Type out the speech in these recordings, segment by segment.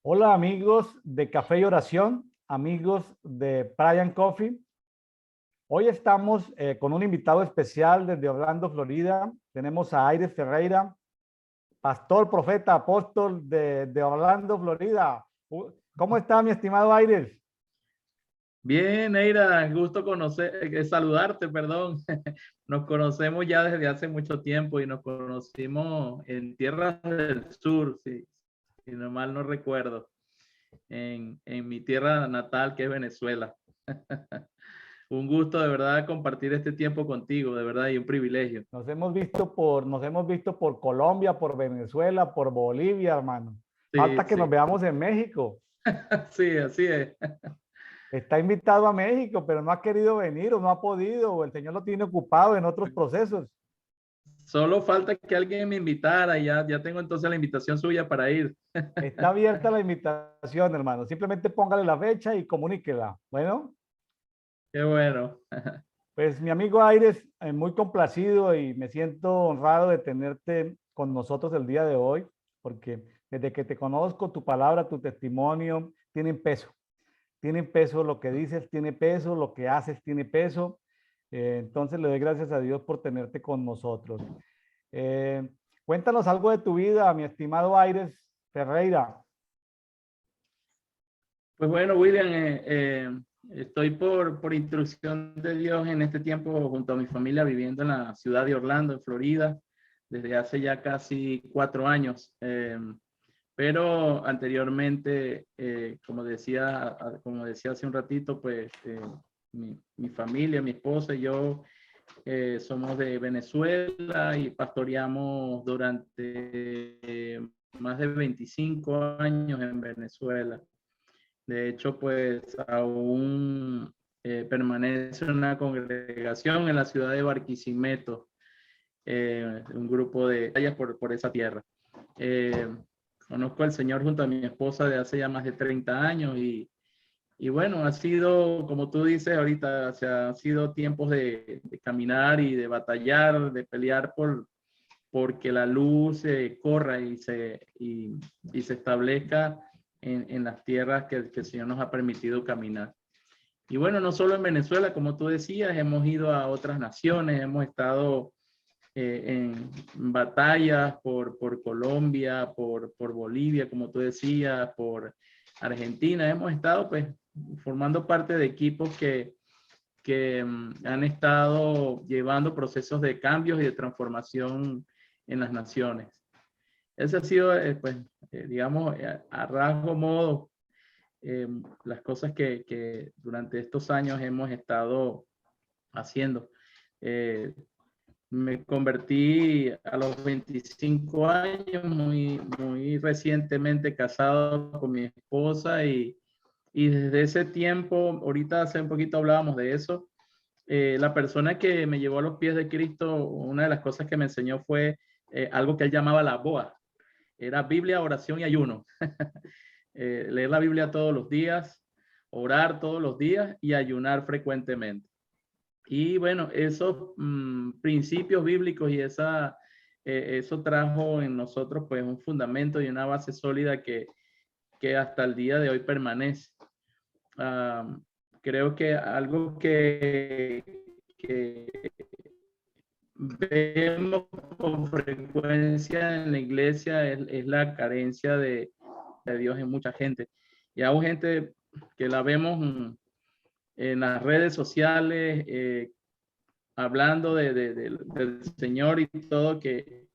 Hola amigos de Café y Oración, amigos de Brian Coffee. Hoy estamos con un invitado especial desde Orlando, Florida. Tenemos a Aires Ferreira, pastor, profeta, apóstol de Orlando, Florida. ¿Cómo está mi estimado Aires? Bien, Eira, gusto saludarte, perdón. Nos conocemos ya desde hace mucho tiempo y nos conocimos en tierras del sur, si no mal no recuerdo, en mi tierra natal, que es Venezuela. Un gusto de verdad compartir este tiempo contigo, de verdad, y un privilegio. Nos hemos visto por Colombia, por Venezuela, por Bolivia, hermano. Sí, Falta que nos sí, veamos en México. sí, así es. Está invitado a México, pero no ha querido venir o no ha podido, o el Señor lo tiene ocupado en otros procesos. Solo falta que alguien me invitara y ya tengo entonces la invitación suya para ir. Está abierta la invitación, hermano. Simplemente póngale la fecha y comuníquela. Bueno, Qué bueno. pues mi amigo Aires, muy complacido y me siento honrado de tenerte con nosotros el día de hoy, porque desde que te conozco, tu palabra, tu testimonio tienen peso. Tienen peso lo que dices, tiene peso, lo que haces tiene peso. Entonces le doy gracias a Dios por tenerte con nosotros. Eh, Cuéntanos algo de tu vida, mi estimado Aires Ferreira. Pues bueno, William, estoy por instrucción de Dios en este tiempo junto a mi familia viviendo en la ciudad de Orlando, en Florida, desde hace ya casi 4 años. Pero anteriormente, como decía hace un ratito, pues mi familia, mi esposa y yo somos de Venezuela y pastoreamos durante más de 25 años en Venezuela. De hecho, pues aún permanece una congregación en la ciudad de Barquisimeto, un grupo de allá por esa tierra. Eh, Conozco al Señor junto a mi esposa de hace ya más de 30 años y bueno, ha sido, como tú dices ahorita, o sea, han sido tiempos de caminar y de batallar, de pelear porque la luz corra y se establezca en las tierras que el Señor nos ha permitido caminar. Y bueno, no solo en Venezuela, como tú decías, hemos ido a otras naciones, hemos estado en batallas por Colombia, por Bolivia, como tú decías, por Argentina. Hemos estado pues formando parte de equipos que han estado llevando procesos de cambios y de transformación en las naciones. Ese ha sido, pues, digamos, a rasgo modo, las cosas que durante estos años hemos estado haciendo. Eh, Me convertí a los 25 años, muy recientemente casado con mi esposa y desde ese tiempo, ahorita hace un poquito hablábamos de eso, la persona que me llevó a los pies de Cristo, una de las cosas que me enseñó fue algo que él llamaba la BOA. Era Biblia, oración y ayuno. Leer la Biblia todos los días, orar todos los días y ayunar frecuentemente. Y bueno, esos principios bíblicos y eso trajo en nosotros pues un fundamento y una base sólida que hasta el día de hoy permanece. Uh, Creo que algo que vemos con frecuencia en la iglesia es la carencia de Dios en mucha gente. Y hay gente que la vemos en las redes sociales, hablando del Señor y todo, que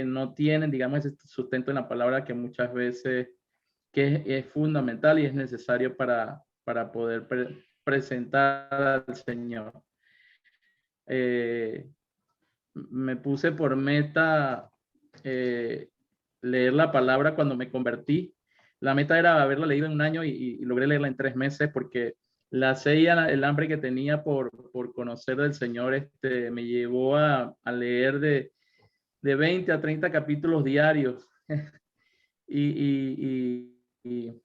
no tienen, digamos, ese sustento en la palabra que muchas veces es fundamental y es necesario para poder presentar al Señor. Me puse por meta leer la palabra cuando me convertí. La meta era haberla leído en un año y logré leerla en 3 meses porque la sed, el hambre que tenía por conocer del Señor me llevó a leer de 20 a 30 capítulos diarios. y, y, y,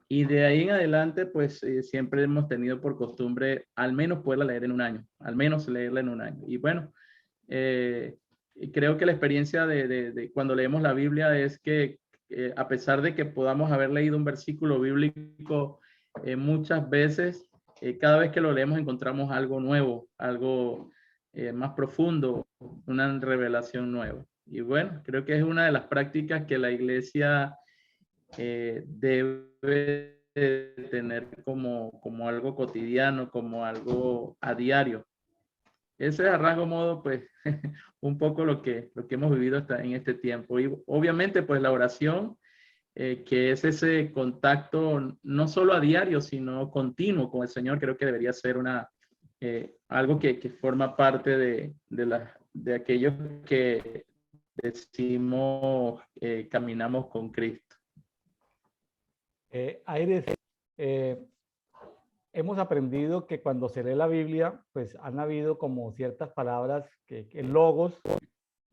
y de ahí en adelante, pues siempre hemos tenido por costumbre al menos poderla leer en un año, al menos leerla en un año. Y bueno, creo que la experiencia de cuando leemos la Biblia es que a pesar de que podamos haber leído un versículo bíblico muchas veces, cada vez que lo leemos encontramos algo nuevo, algo más profundo, una revelación nueva. Y bueno, creo que es una de las prácticas que la iglesia debe tener como algo cotidiano, como algo a diario. Ese es a rasgo modo, pues, un poco lo que hemos vivido en este tiempo. Y obviamente, pues, la oración, que es ese contacto no solo a diario, sino continuo con el Señor, creo que debería ser algo que forma parte de aquellos que decimos caminamos con Cristo. Aires, hemos aprendido que cuando se lee la Biblia, pues han habido como ciertas palabras que logos,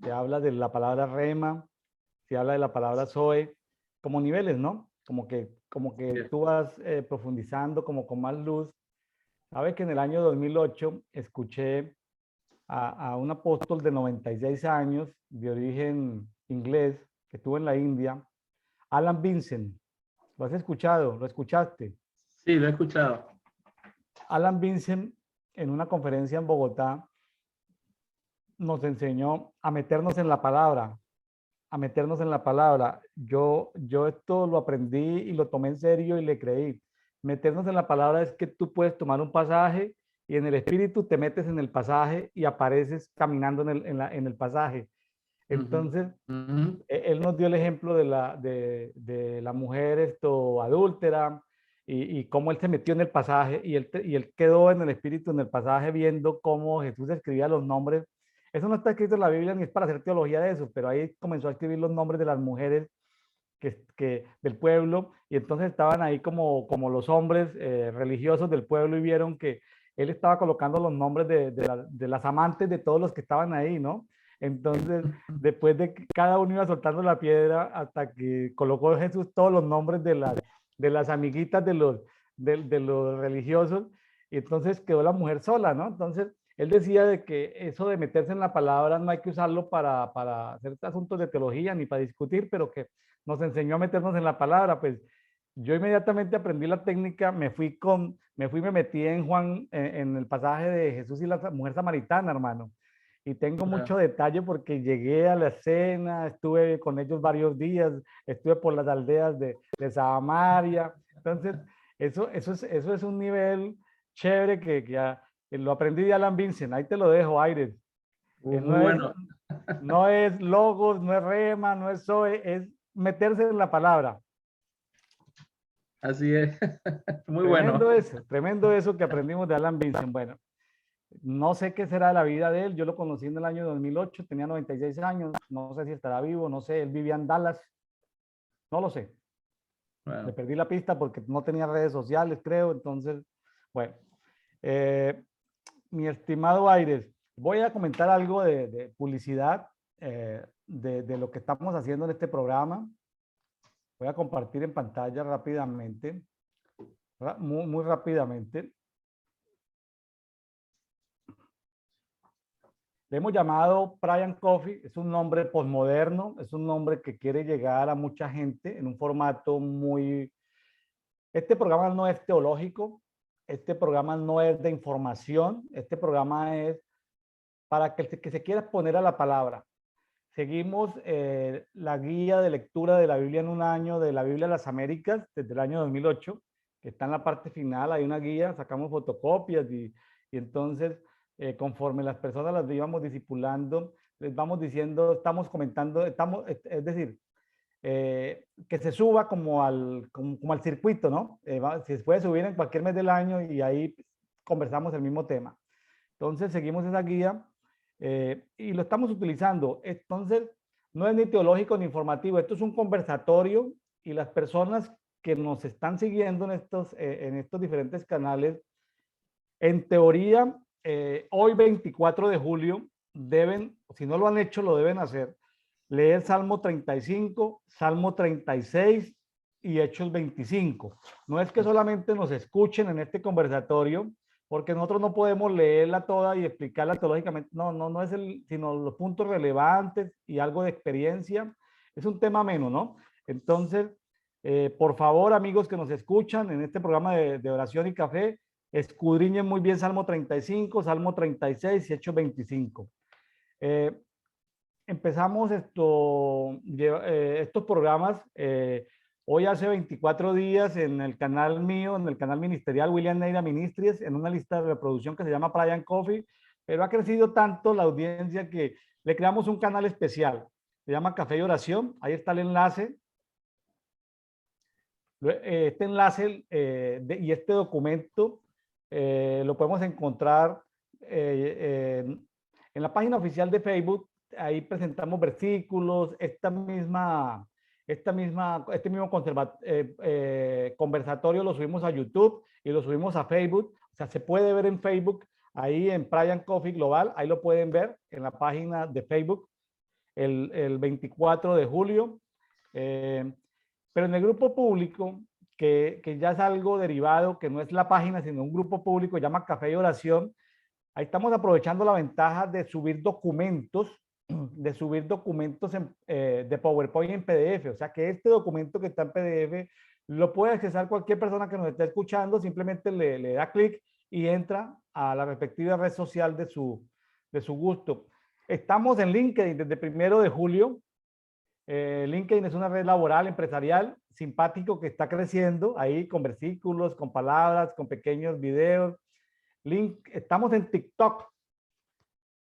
se habla de la palabra rema, se habla de la palabra zoe, como niveles, ¿no? Como que tú vas profundizando como con más luz. Sabes que en el año 2008 escuché a un apóstol de 96 años, de origen inglés, que estuvo en la India, Alan Vincent. ¿Lo has escuchado? ¿Lo escuchaste? Sí, lo he escuchado. Alan Vincent, en una conferencia en Bogotá, nos enseñó a meternos en la palabra, a meternos en la palabra. Yo esto lo aprendí y lo tomé en serio y le creí. Meternos en la palabra es que tú puedes tomar un pasaje y en el espíritu te metes en el pasaje y apareces caminando en el pasaje. Entonces, él nos dio el ejemplo de la mujer adúltera y cómo él se metió en el pasaje y él quedó en el espíritu, en el pasaje, viendo cómo Jesús escribía los nombres. Eso no está escrito en la Biblia ni es para hacer teología de eso, pero ahí comenzó a escribir los nombres de las mujeres del pueblo y entonces estaban ahí como los hombres religiosos del pueblo y vieron que él estaba colocando los nombres de las amantes de todos los que estaban ahí, ¿no? Entonces, después de que cada uno iba soltando la piedra hasta que colocó Jesús todos los nombres de las amiguitas de los religiosos y entonces quedó la mujer sola, ¿no? Entonces, él decía de que eso de meterse en la palabra no hay que usarlo para hacer asuntos de teología ni para discutir, pero que nos enseñó a meternos en la palabra, pues yo inmediatamente aprendí la técnica, me metí en Juan, en el pasaje de Jesús y la mujer samaritana, hermano. Y tengo mucho detalle porque llegué a la escena, estuve con ellos varios días, estuve por las aldeas de Samaria. Entonces, eso es un nivel chévere que ya lo aprendí de Alan Vincent. Ahí te lo dejo, Aires. Muy No es, bueno. no es logos, no es rema, no es zoe, es meterse en la palabra. Así es. Muy bueno. Tremendo eso que aprendimos de Alan Vincent. Bueno, no sé qué será la vida de él. Yo lo conocí en el año 2008, tenía 96 años. No sé si estará vivo, no sé. Él vivía en Dallas. No lo sé. Bueno. Le perdí la pista porque no tenía redes sociales, creo. Entonces, bueno. Mi estimado Aires, voy a comentar algo de publicidad de lo que estamos haciendo en este programa. Voy a compartir en pantalla rápidamente, muy, muy rápidamente. Le hemos llamado Brian Coffee, es un nombre posmoderno, es un nombre que quiere llegar a mucha gente en un formato muy... Este programa no es teológico, este programa no es de información, este programa es para que se quiera poner a la palabra. Seguimos la guía de lectura de la Biblia en un año, de la Biblia de las Américas, desde el año 2008, que está en la parte final, hay una guía, sacamos fotocopias y entonces conforme las personas las íbamos discipulando, les vamos diciendo, estamos comentando, es decir, que se suba como al circuito, ¿no? Se puede subir en cualquier mes del año y ahí conversamos el mismo tema. Entonces seguimos esa guía y lo estamos utilizando. Entonces, no es ni teológico ni informativo, esto es un conversatorio y las personas que nos están siguiendo en estos diferentes canales, en teoría, hoy 24 de julio deben, si no lo han hecho, lo deben hacer, leer Salmo 35, Salmo 36 y Hechos 25. No es que solamente nos escuchen en este conversatorio, porque nosotros no podemos leerla toda y explicarla teológicamente. No es sino los puntos relevantes y algo de experiencia. Es un tema menos, ¿no? Entonces, por favor, amigos que nos escuchan en este programa de oración y café, escudriñen muy bien Salmo 35, Salmo 36 y Hechos 25. Empezamos estos programas hoy hace 24 días en el canal mío, en el canal ministerial William Neira Ministries, en una lista de reproducción que se llama Brian Coffee, pero ha crecido tanto la audiencia que le creamos un canal especial. Se llama Café y Oración. Ahí está el enlace. Este enlace y este documento lo podemos encontrar en la página oficial de Facebook. Ahí presentamos versículos, este mismo conversatorio lo subimos a YouTube y lo subimos a Facebook. O sea, se puede ver en Facebook, ahí en Brian Coffee Global, ahí lo pueden ver en la página de Facebook el 24 de julio. Pero en el grupo público, que ya es algo derivado, que no es la página, sino un grupo público, se llama Café y Oración, ahí estamos aprovechando la ventaja de subir documentos, de PowerPoint en PDF. O sea que este documento que está en PDF lo puede accesar cualquier persona que nos esté escuchando, simplemente le da clic y entra a la respectiva red social de su gusto. Estamos en LinkedIn desde el 1 de julio. LinkedIn es una red laboral, empresarial, simpático, que está creciendo ahí con versículos, con palabras, con pequeños videos. Estamos en TikTok.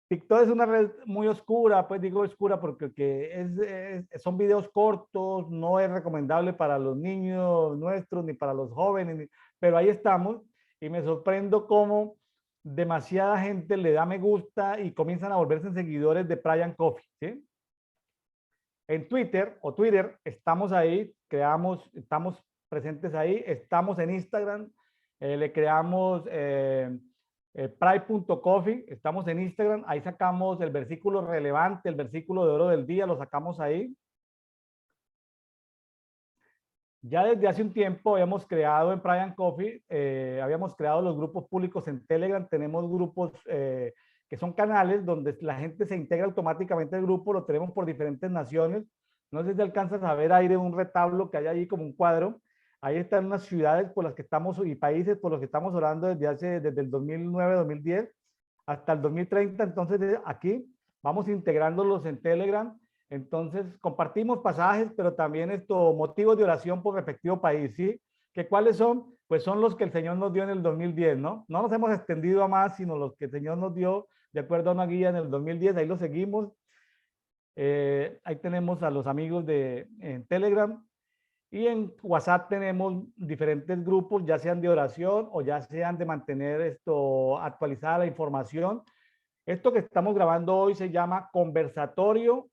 TikTok es una red muy oscura, pues digo oscura porque son videos cortos, no es recomendable para los niños nuestros ni para los jóvenes, pero ahí estamos y me sorprendo cómo demasiada gente le da me gusta y comienzan a volverse seguidores de Brian Coffee, ¿sí? En Twitter estamos ahí, estamos presentes ahí, estamos en Instagram, le creamos Pride.coffee, estamos en Instagram, ahí sacamos el versículo relevante, el versículo de oro del día, lo sacamos ahí. Ya desde hace un tiempo habíamos creado en Brian Coffee, habíamos creado los grupos públicos en Telegram, tenemos grupos que son canales donde la gente se integra automáticamente al grupo, lo tenemos por diferentes naciones. No sé si alcanzas a ver, Aire, un retablo que hay ahí como un cuadro. Ahí están unas ciudades por las que estamos y países por los que estamos orando desde el 2009-2010 hasta el 2030. Entonces aquí vamos integrándolos en Telegram. Entonces, compartimos pasajes, pero también motivos de oración por respectivo país, ¿sí? ¿Que cuáles son? Pues son los que el Señor nos dio en el 2010, ¿no? No nos hemos extendido a más, sino los que el Señor nos dio de acuerdo a una guía en el 2010, ahí lo seguimos. Ahí tenemos a los amigos en Telegram y en WhatsApp tenemos diferentes grupos, ya sean de oración o ya sean de mantener actualizada la información. Esto que estamos grabando hoy se llama Conversatorio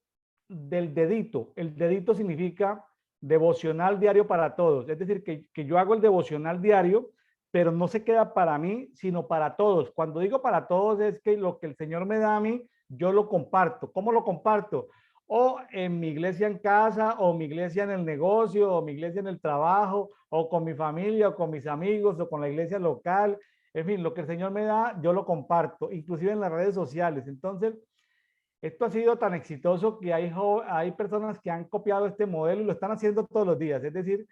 del Dedito. El dedito significa devocional diario para todos. Es decir, que yo hago el devocional diario, pero no se queda para mí, sino para todos. Cuando digo para todos es que lo que el Señor me da a mí, yo lo comparto. ¿Cómo lo comparto? O en mi iglesia en casa, o mi iglesia en el negocio, o mi iglesia en el trabajo, o con mi familia, o con mis amigos, o con la iglesia local. En fin, lo que el Señor me da, yo lo comparto, inclusive en las redes sociales. Entonces, esto ha sido tan exitoso que hay personas que han copiado este modelo y lo están haciendo todos los días. Es decir,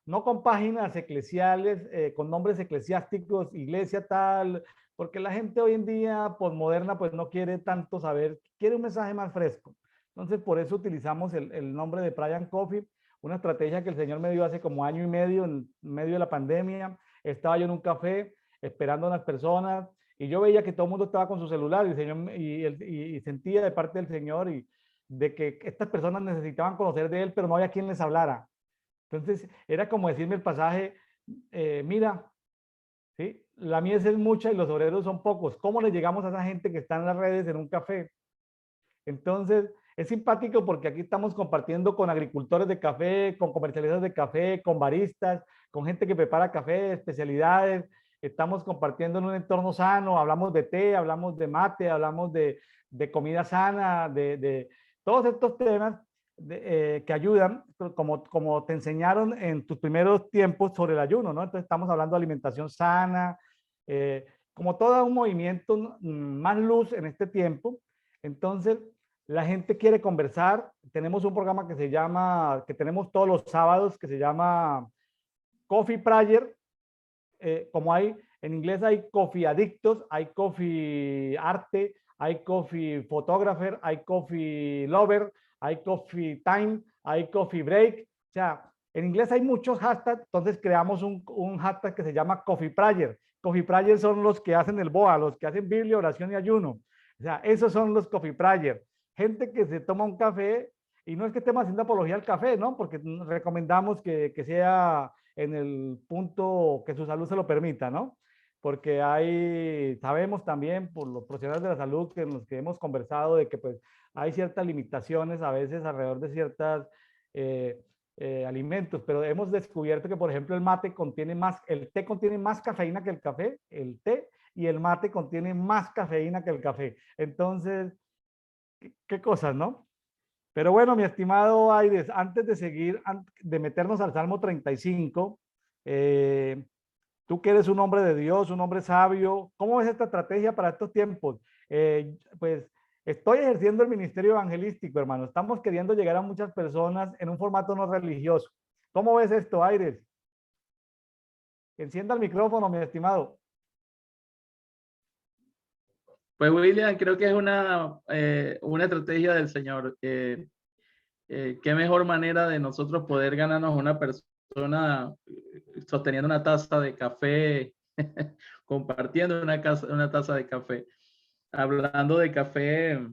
no con páginas eclesiales, con nombres eclesiásticos, iglesia tal, porque la gente hoy en día, moderna, pues no quiere tanto saber, quiere un mensaje más fresco. Entonces, por eso utilizamos el nombre de Brian Coffee, una estrategia que el Señor me dio hace como año y medio, en medio de la pandemia. Estaba yo en un café esperando a unas personas y yo veía que todo el mundo estaba con su celular y, el Señor, y sentía de parte del Señor de que estas personas necesitaban conocer de Él, pero no había quien les hablara. Entonces, era como decirme el pasaje, mira, ¿sí? La mies es mucha y los obreros son pocos. ¿Cómo le llegamos a esa gente que está en las redes en un café? Entonces, es simpático porque aquí estamos compartiendo con agricultores de café, con comercializadores de café, con baristas, con gente que prepara café, especialidades. Estamos compartiendo en un entorno sano, hablamos de té, hablamos de mate, hablamos de comida sana, de todos estos temas que ayudan, como te enseñaron en tus primeros tiempos sobre el ayuno, ¿no? Entonces estamos hablando de alimentación sana, como todo un movimiento más luz en este tiempo. Entonces, la gente quiere conversar, tenemos un programa que se llama, que tenemos todos los sábados, que se llama Coffee Prayer. Como hay, en inglés hay coffee adictos, hay coffee arte, hay coffee photographer, hay coffee lover, hay coffee time, hay coffee break. O sea, en inglés hay muchos hashtags, entonces creamos un hashtag que se llama Coffee Prayer. Coffee Prayer son los que hacen el BOA, los que hacen Biblia, oración y ayuno. O sea, esos son los Coffee Prayer. Gente que se toma un café, y no es que estemos haciendo apología al café, ¿no? Porque recomendamos que sea en el punto que su salud se lo permita, ¿no? Porque hay, sabemos también por los profesionales de la salud que en los que hemos conversado de que pues hay ciertas limitaciones a veces alrededor de ciertas alimentos, pero hemos descubierto que por ejemplo el mate contiene más, el té contiene más cafeína que el café, el té, y el mate contiene más cafeína que el café. Entonces, qué cosas, ¿no? Pero bueno, mi estimado Aires, antes de seguir, de meternos al Salmo 35, tú que eres un hombre de Dios, un hombre sabio, ¿cómo ves esta estrategia para estos tiempos? Pues estoy ejerciendo el ministerio evangelístico, hermano. Estamos queriendo llegar a muchas personas en un formato no religioso. ¿Cómo ves esto, Aires? Encienda el micrófono, mi estimado. Pues William, creo que es una estrategia del Señor. Qué mejor manera de nosotros poder ganarnos una persona sosteniendo una taza de café, compartiendo una taza de café. Hablando de café,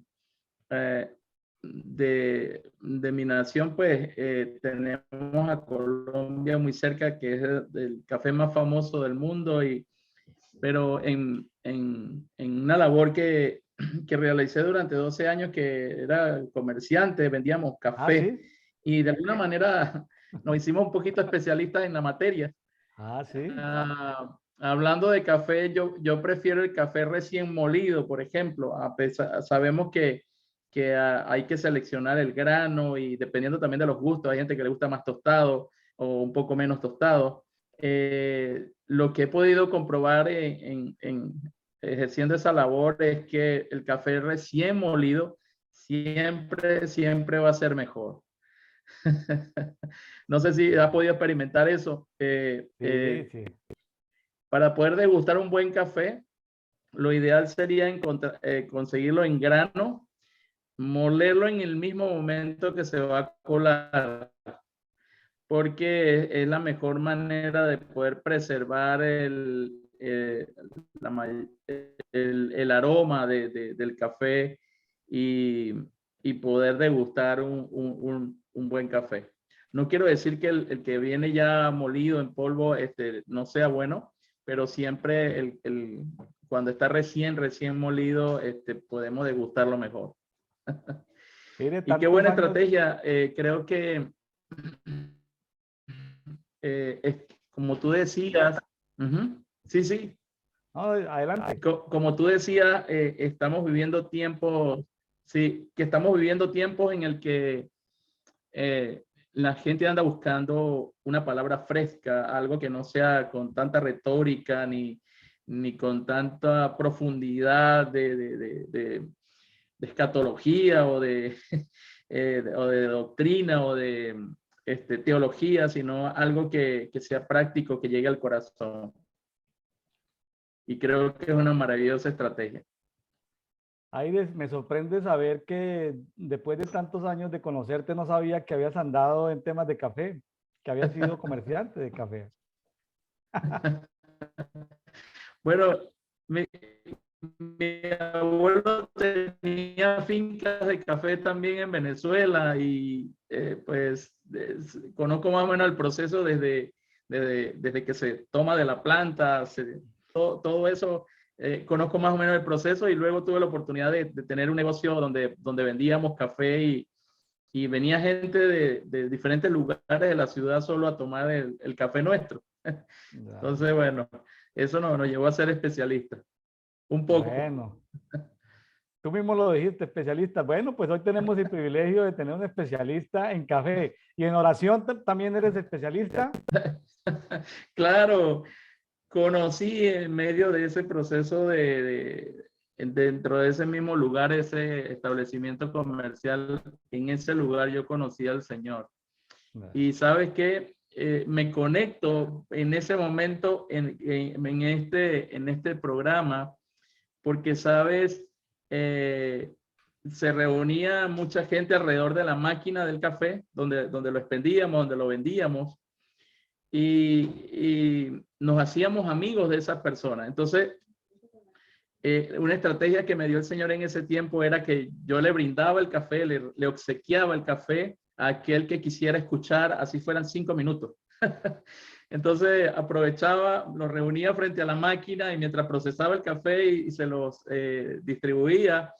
de mi nación, pues tenemos a Colombia muy cerca, que es el café más famoso del mundo, pero en una labor que realicé durante 12 años, que era comerciante, vendíamos Ah, café sí. y de alguna manera nos hicimos un poquito especialistas en la materia. Ah, sí. Hablando de café, yo prefiero el café recién molido, por ejemplo. Sabemos que hay que seleccionar el grano y dependiendo también de los gustos, hay gente que le gusta más tostado o un poco menos tostado. Lo que he podido comprobar en ejerciendo esa labor es que el café recién molido siempre va a ser mejor. No sé si ha podido experimentar eso. Sí, sí. Para poder degustar un buen café, lo ideal sería conseguirlo en grano, molerlo en el mismo momento que se va a colar, porque es la mejor manera de poder preservar el aroma del café y, y poder degustar un buen café. No quiero decir que el que viene ya molido en polvo no sea bueno, pero siempre cuando está recién molido, podemos degustarlo mejor. Mire, Y qué tantos buena años. estrategia. Creo que como tú decías, sí, sí, No, adelante. como tú decías, estamos viviendo tiempos, sí, que estamos viviendo tiempos en el que la gente anda buscando una palabra fresca, algo que no sea con tanta retórica ni con tanta profundidad de escatología o de doctrina o de teología, sino algo que sea práctico, que llegue al corazón. Y creo que es una maravillosa estrategia. Aires, me sorprende saber que después de tantos años de conocerte no sabía que habías andado en temas de café, que habías sido comerciante de café. Bueno, mi abuelo tenía fincas de café también en Venezuela y pues conozco más o menos el proceso desde que se toma de la planta, todo eso, conozco más o menos el proceso y luego tuve la oportunidad de tener un negocio donde vendíamos café y venía gente de diferentes lugares de la ciudad solo a tomar el café nuestro. Ya. Entonces, bueno, eso nos llevó a ser especialistas. Un poco. Bueno, tú mismo lo dijiste, especialista. Bueno, pues hoy tenemos el privilegio de tener un especialista en café y en oración también eres especialista. Claro, conocí en medio de ese proceso dentro de ese mismo lugar, ese establecimiento comercial, en ese lugar yo conocí al Señor. Y sabes que me conecto en ese momento en este programa, porque sabes, se reunía mucha gente alrededor de la máquina del café, donde lo expendíamos, donde lo vendíamos, y nos hacíamos amigos de esas personas. Entonces, una estrategia que me dio el Señor en ese tiempo era que yo le brindaba el café, le obsequiaba el café a aquel que quisiera escuchar, así fueran 5 minutos. Entonces aprovechaba, los reunía frente a la máquina y mientras procesaba el café y se los distribuía,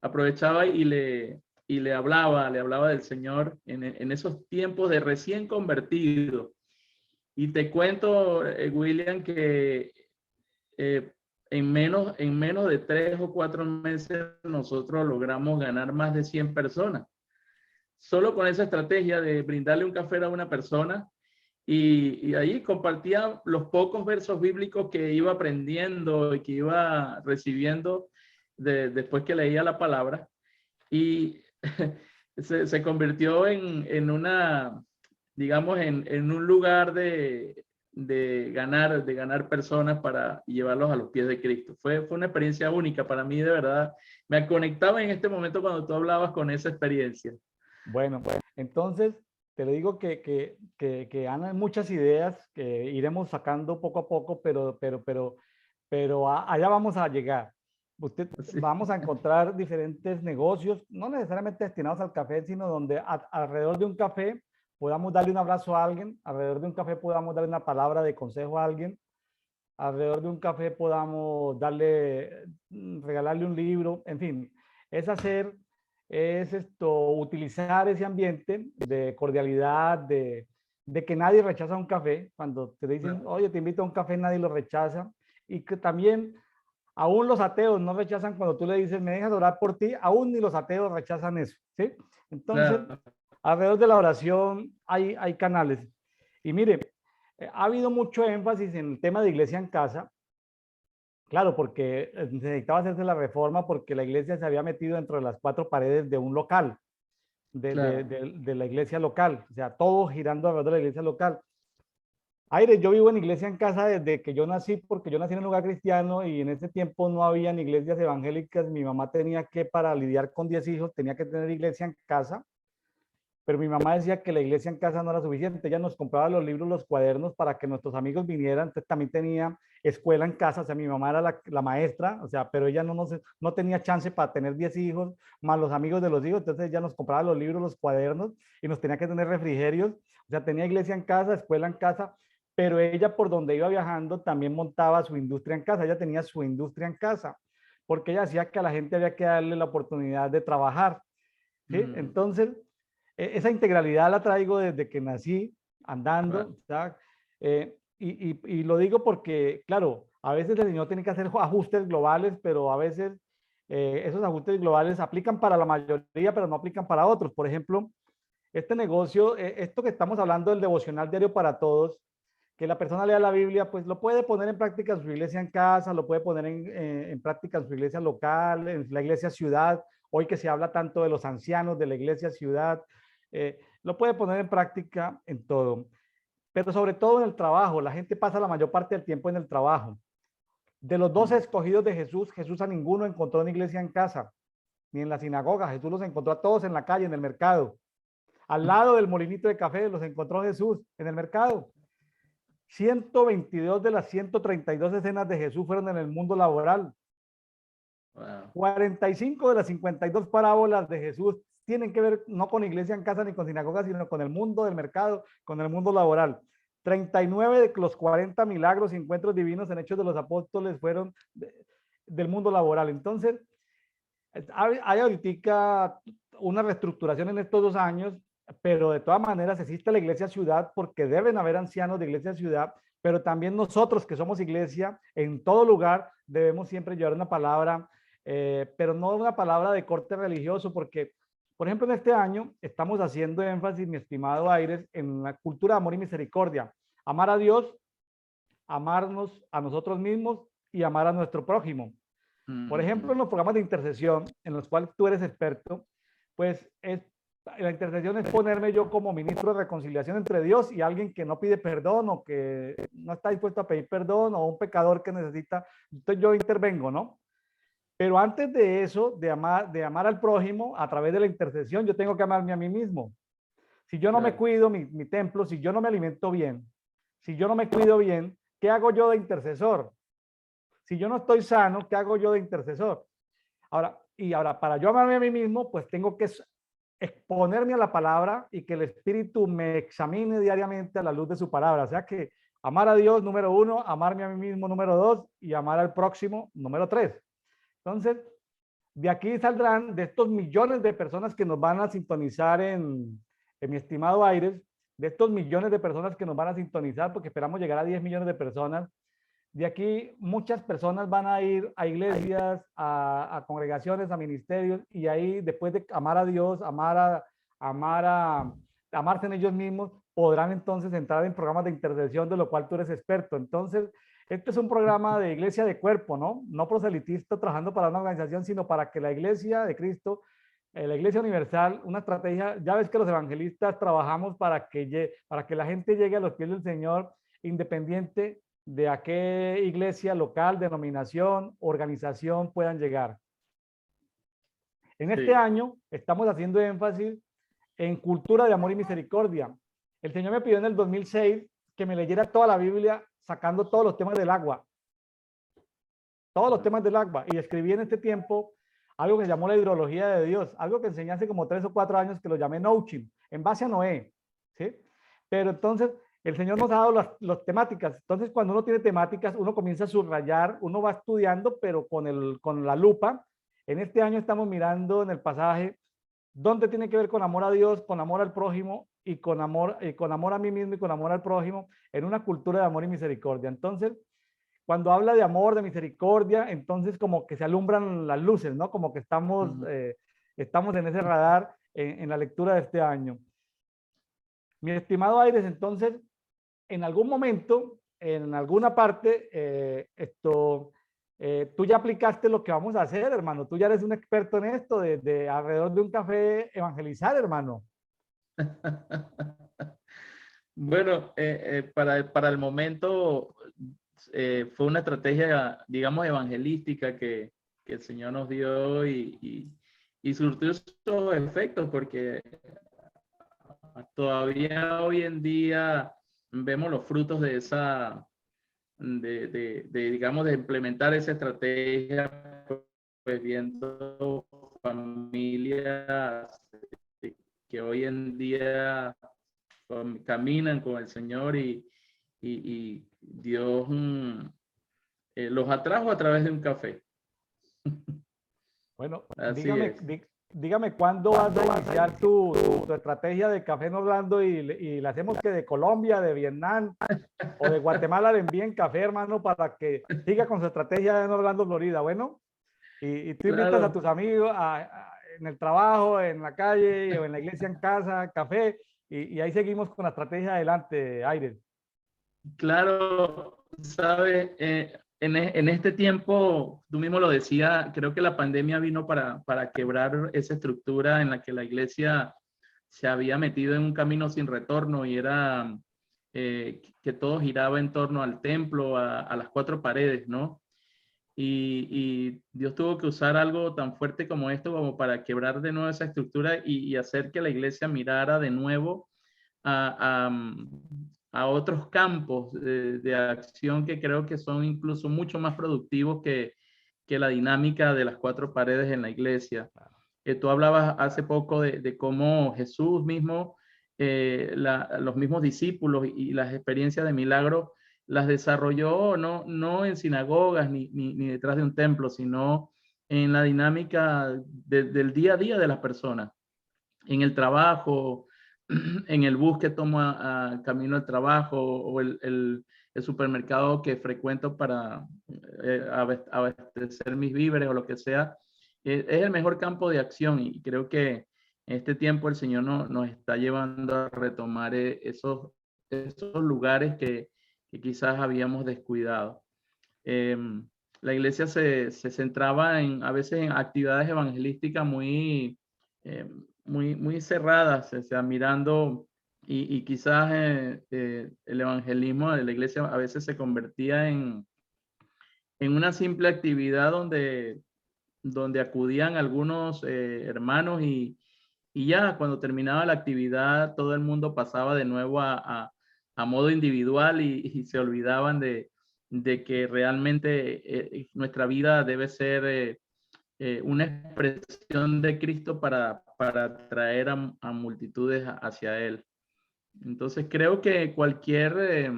aprovechaba y le hablaba del Señor en esos tiempos de recién convertido. Y te cuento, William, que en menos de 3 o 4 meses nosotros logramos ganar más de 100 personas. Solo con esa estrategia de brindarle un café a una persona y ahí compartía los pocos versos bíblicos que iba aprendiendo y que iba recibiendo después que leía la palabra. Y se convirtió en una, digamos, en un lugar de ganar personas para llevarlos a los pies de Cristo. Fue una experiencia única para mí, de verdad. Me conectaba en este momento cuando tú hablabas con esa experiencia. Bueno, entonces te lo digo que han muchas ideas que iremos sacando poco a poco, pero allá vamos a llegar. Usted, Sí. vamos a encontrar diferentes negocios, no necesariamente destinados al café, sino donde alrededor de un café podamos darle un abrazo a alguien, alrededor de un café podamos darle una palabra de consejo a alguien, alrededor de un café podamos regalarle un libro, en fin, es utilizar ese ambiente de cordialidad, de que nadie rechaza un café. Cuando te dicen, oye, te invito a un café, nadie lo rechaza. Y que también, aún los ateos no rechazan cuando tú le dices, me dejas orar por ti, aún ni los ateos rechazan eso, ¿sí? Entonces, Claro. alrededor de la oración hay canales. Y mire, ha habido mucho énfasis en el tema de iglesia en casa. Claro, porque necesitaba hacerse la reforma porque la iglesia se había metido dentro de las 4 paredes de un local, Claro. de la iglesia local, o sea, todo girando alrededor de la iglesia local. Aire, yo vivo en iglesia en casa desde que yo nací, porque yo nací en un lugar cristiano y en ese tiempo no habían iglesias evangélicas. Mi mamá tenía que, para lidiar con 10 hijos, tenía que tener iglesia en casa. Pero mi mamá decía que la iglesia en casa no era suficiente. Ella nos compraba los libros, los cuadernos para que nuestros amigos vinieran. Entonces también tenía escuela en casa. O sea, mi mamá era la maestra, o sea, pero ella no tenía chance para tener 10 hijos, más los amigos de los hijos. Entonces ella nos compraba los libros, los cuadernos y nos tenía que tener refrigerios. O sea, tenía iglesia en casa, escuela en casa, pero ella por donde iba viajando también montaba su industria en casa. Ella tenía su industria en casa, porque ella decía que a la gente había que darle la oportunidad de trabajar. ¿Sí? Entonces, esa integralidad la traigo desde que nací andando, ¿sabes? Y lo digo porque, claro, a veces el Señor tiene que hacer ajustes globales, pero a veces esos ajustes globales aplican para la mayoría, pero no aplican para otros. Por ejemplo, este negocio, esto que estamos hablando del devocional diario para todos, que la persona lea la Biblia, pues lo puede poner en práctica en su iglesia en casa, lo puede poner en práctica en su iglesia local, en la iglesia ciudad, hoy que se habla tanto de los ancianos de la iglesia ciudad, lo puede poner en práctica en todo, pero sobre todo en el trabajo. La gente pasa la mayor parte del tiempo en el trabajo. De los 12 escogidos de Jesús, Jesús a ninguno encontró en iglesia en casa, ni en la sinagoga. Jesús los encontró a todos en la calle, en el mercado. Al lado del molinito de café los encontró Jesús en el mercado. 122 de las 132 escenas de Jesús fueron en el mundo laboral. Wow. 45 de las 52 parábolas de Jesús tienen que ver no con iglesia en casa ni con sinagoga, sino con el mundo del mercado, con el mundo laboral. 39 de los 40 milagros y encuentros divinos en Hechos de los Apóstoles fueron del mundo laboral. Entonces, hay ahorita una reestructuración en estos 2 años, pero de todas maneras existe la iglesia ciudad porque deben haber ancianos de iglesia ciudad, pero también nosotros que somos iglesia en todo lugar debemos siempre llevar una palabra, pero no una palabra de corte religioso, porque, por ejemplo, en este año estamos haciendo énfasis, mi estimado Aires, en la cultura de amor y misericordia. Amar a Dios, amarnos a nosotros mismos y amar a nuestro prójimo. Por ejemplo, en los programas de intercesión, en los cuales tú eres experto, pues la intercesión es ponerme yo como ministro de reconciliación entre Dios y alguien que no pide perdón o que no está dispuesto a pedir perdón o un pecador que necesita. Entonces yo intervengo, ¿no? Pero antes de eso, de amar al prójimo a través de la intercesión, yo tengo que amarme a mí mismo. Si yo no me Claro. cuido mi templo, si yo no me alimento bien, si yo no me cuido bien, ¿qué hago yo de intercesor? Si yo no estoy sano, ¿qué hago yo de intercesor? Ahora, para yo amarme a mí mismo, pues tengo que exponerme a la palabra y que el Espíritu me examine diariamente a la luz de su palabra. O sea que amar a Dios, número uno, amarme a mí mismo, número dos, y amar al próximo, número tres. Entonces, de aquí saldrán, de estos millones de personas que nos van a sintonizar en mi estimado Aires, de estos millones de personas que nos van a sintonizar, porque esperamos llegar a 10 millones de personas, de aquí muchas personas van a ir a iglesias, a congregaciones, a ministerios, y ahí después de amar a Dios, amarse en ellos mismos, podrán entonces entrar en programas de intercesión, de lo cual tú eres experto. Entonces, este es un programa de iglesia de cuerpo, ¿no? No proselitista trabajando para una organización, sino para que la iglesia de Cristo, la iglesia universal, una estrategia, ya ves que los evangelistas trabajamos para que la gente llegue a los pies del Señor, independiente de a qué iglesia local, denominación, organización puedan llegar. En este Sí. año estamos haciendo énfasis en cultura de amor y misericordia. El Señor me pidió en el 2006 que me leyera toda la Biblia sacando todos los temas del agua, todos los temas del agua, y escribí en este tiempo algo que se llamó la hidrología de Dios, algo que enseñé hace como 3 o 4 años que lo llamé Nouchim, en base a Noé, ¿sí? Pero entonces el Señor nos ha dado las temáticas. Entonces, cuando uno tiene temáticas, uno comienza a subrayar, uno va estudiando, pero con la lupa. En este año estamos mirando en el pasaje dónde tiene que ver con amor a Dios, con amor al prójimo y con amor a mí mismo y con amor al prójimo en una cultura de amor y misericordia. Entonces, cuando habla de amor, de misericordia, entonces como que se alumbran las luces, ¿no? Como que estamos en ese radar en la lectura de este año. Mi estimado Aires, entonces, en algún momento, en alguna parte, tú ya aplicaste lo que vamos a hacer, hermano. Tú ya eres un experto en esto, de alrededor de un café evangelizar, hermano. Bueno, para el momento fue una estrategia, digamos, evangelística que el Señor nos dio y surtió sus efectos, porque todavía hoy en día vemos los frutos de esa, digamos, de implementar esa estrategia, pues viendo familias que hoy en día caminan con el Señor y Dios los atrajo a través de un café. Bueno, Así es. dígame cuándo vas a iniciar tu estrategia de café en Orlando y le hacemos que de Colombia, de Vietnam o de Guatemala le envíen café, hermano, para que siga con su estrategia en Orlando, Florida. Bueno, y tú invitas a Claro, tus amigos en el trabajo, en la calle o en la iglesia en casa, café, y ahí seguimos con la estrategia adelante, Aires. claro, sabes, en este tiempo, tú mismo lo decías, creo que la pandemia vino para quebrar esa estructura en la que la iglesia se había metido en un camino sin retorno y era que todo giraba en torno al templo, a las cuatro paredes, ¿no? Y Dios tuvo que usar algo tan fuerte como esto como para quebrar de nuevo esa estructura y hacer que la iglesia mirara de nuevo a, a otros campos de acción que creo que son incluso mucho más productivos que la dinámica de las cuatro paredes en la iglesia. Tú hablabas hace poco de cómo Jesús mismo, los mismos discípulos y las experiencias de milagros las desarrolló no en sinagogas ni detrás de un templo, sino en la dinámica del día a día de las personas, en el trabajo, en el bus que tomo camino al trabajo o el supermercado que frecuento para abastecer mis víveres o lo que sea. Es el mejor campo de acción y creo que en este tiempo el Señor nos está llevando a retomar esos lugares que quizás habíamos descuidado. la iglesia se centraba a veces en actividades evangelísticas muy cerradas, o sea, mirando y quizás el evangelismo de la iglesia a veces se convertía en una simple actividad donde acudían algunos hermanos y ya cuando terminaba la actividad todo el mundo pasaba de nuevo a modo individual y se olvidaban de que realmente nuestra vida debe ser una expresión de Cristo para atraer a multitudes hacia Él. Entonces creo que cualquier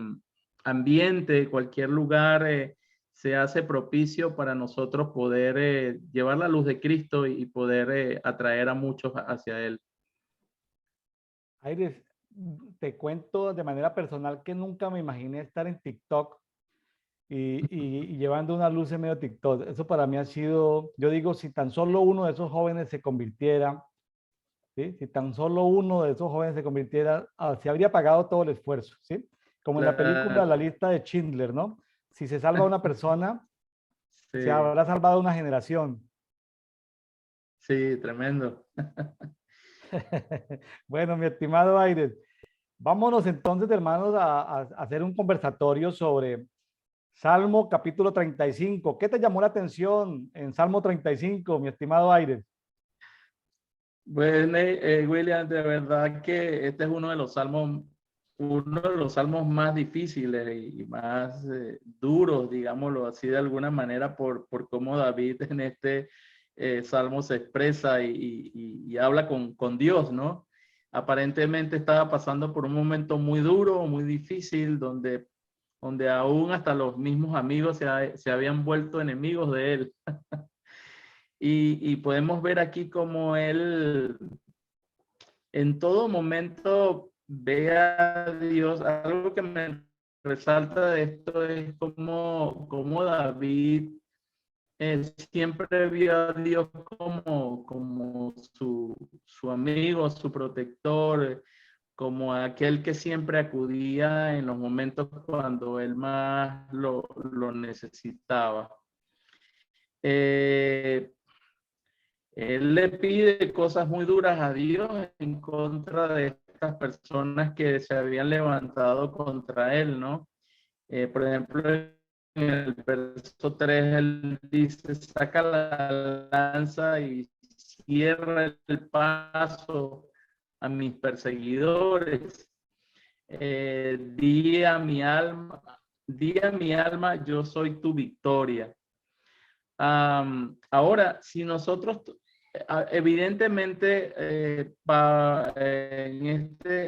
ambiente, cualquier lugar se hace propicio para nosotros poder llevar la luz de Cristo y poder atraer a muchos hacia Él. Aires, te cuento de manera personal que nunca me imaginé estar en TikTok y llevando una luz en medio de TikTok. Eso para mí ha sido, yo digo, si tan solo uno de esos jóvenes se convirtiera, ¿sí? Si tan solo uno de esos jóvenes se convirtiera, se habría pagado todo el esfuerzo, ¿sí? Como en la película La Claro. lista de Schindler, ¿no? Si se salva una persona, se Sí, habrá salvado una generación. sí, tremendo. Bueno, mi estimado Aires, vámonos entonces, hermanos, a hacer un conversatorio sobre Salmo capítulo 35. ¿Qué te llamó la atención en Salmo 35, mi estimado Aires? Bueno, William, de verdad que este es uno de los salmos más difíciles y más duros, digámoslo así de alguna manera, por cómo David en este salmo se expresa y habla con Dios, ¿no? Aparentemente estaba pasando por un momento muy duro, muy difícil, donde aún hasta los mismos amigos se habían vuelto enemigos de él. Y podemos ver aquí como él en todo momento ve a Dios. Algo que me resalta de esto es como David siempre vio a Dios como su amigo, su protector, como aquel que siempre acudía en los momentos cuando él más lo necesitaba. Eh, Él le pide cosas muy duras a Dios en contra de estas personas que se habían levantado contra él, ¿no? Por ejemplo, en el verso 3 él dice, saca la lanza y cierra el paso a mis perseguidores. Di a mi alma, yo soy tu victoria. Ahora, si nosotros, evidentemente,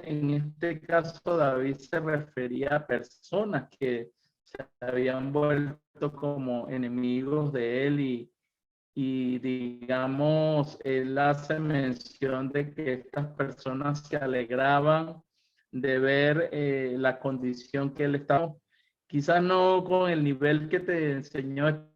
en este caso, David se refería a personas que se habían vuelto como enemigos de él y digamos, él hace mención de que estas personas se alegraban de ver la condición que él estaba, quizás no con el nivel que te enseñó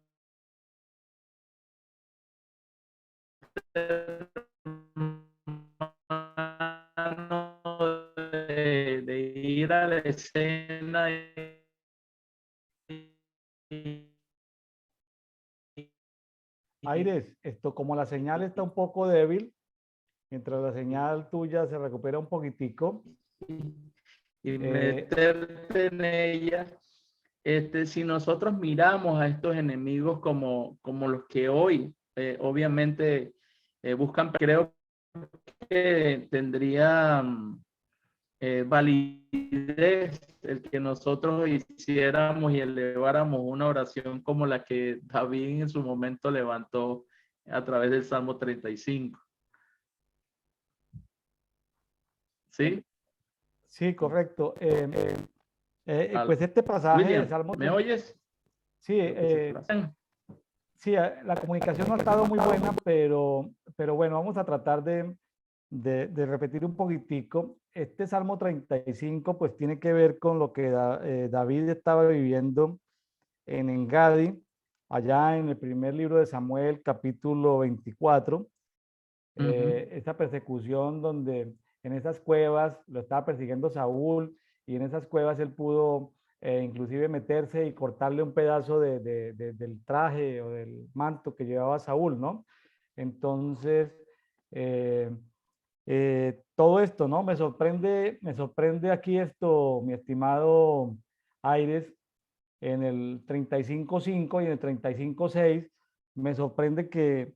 de ir a la escena Aires, esto como la señal está un poco débil, mientras la señal tuya se recupera un poquitico. y eh, meterte en ella. Si nosotros miramos a estos enemigos como los que hoy obviamente buscan, creo que tendría validez el que nosotros hiciéramos y eleváramos una oración como la que David en su momento levantó a través del Salmo 35. ¿Sí? sí, correcto. Pues este pasaje de William, Salmo ¿me 30, oyes? sí, Creo que se fue la señal. sí, la comunicación no ha estado muy buena, pero bueno, vamos a tratar de repetir un poquitico. Este Salmo 35 pues tiene que ver con lo que David estaba viviendo en Engadi, allá en el primer libro de Samuel, capítulo 24. Ujú. Esta persecución donde en esas cuevas lo estaba persiguiendo Saúl y en esas cuevas él pudo inclusive meterse y cortarle un pedazo del traje o del manto que llevaba Saúl, ¿no? Entonces, eh, todo esto, ¿no? Me sorprende aquí esto, mi estimado Aires, en el 35.5 y en el 35.6, me sorprende que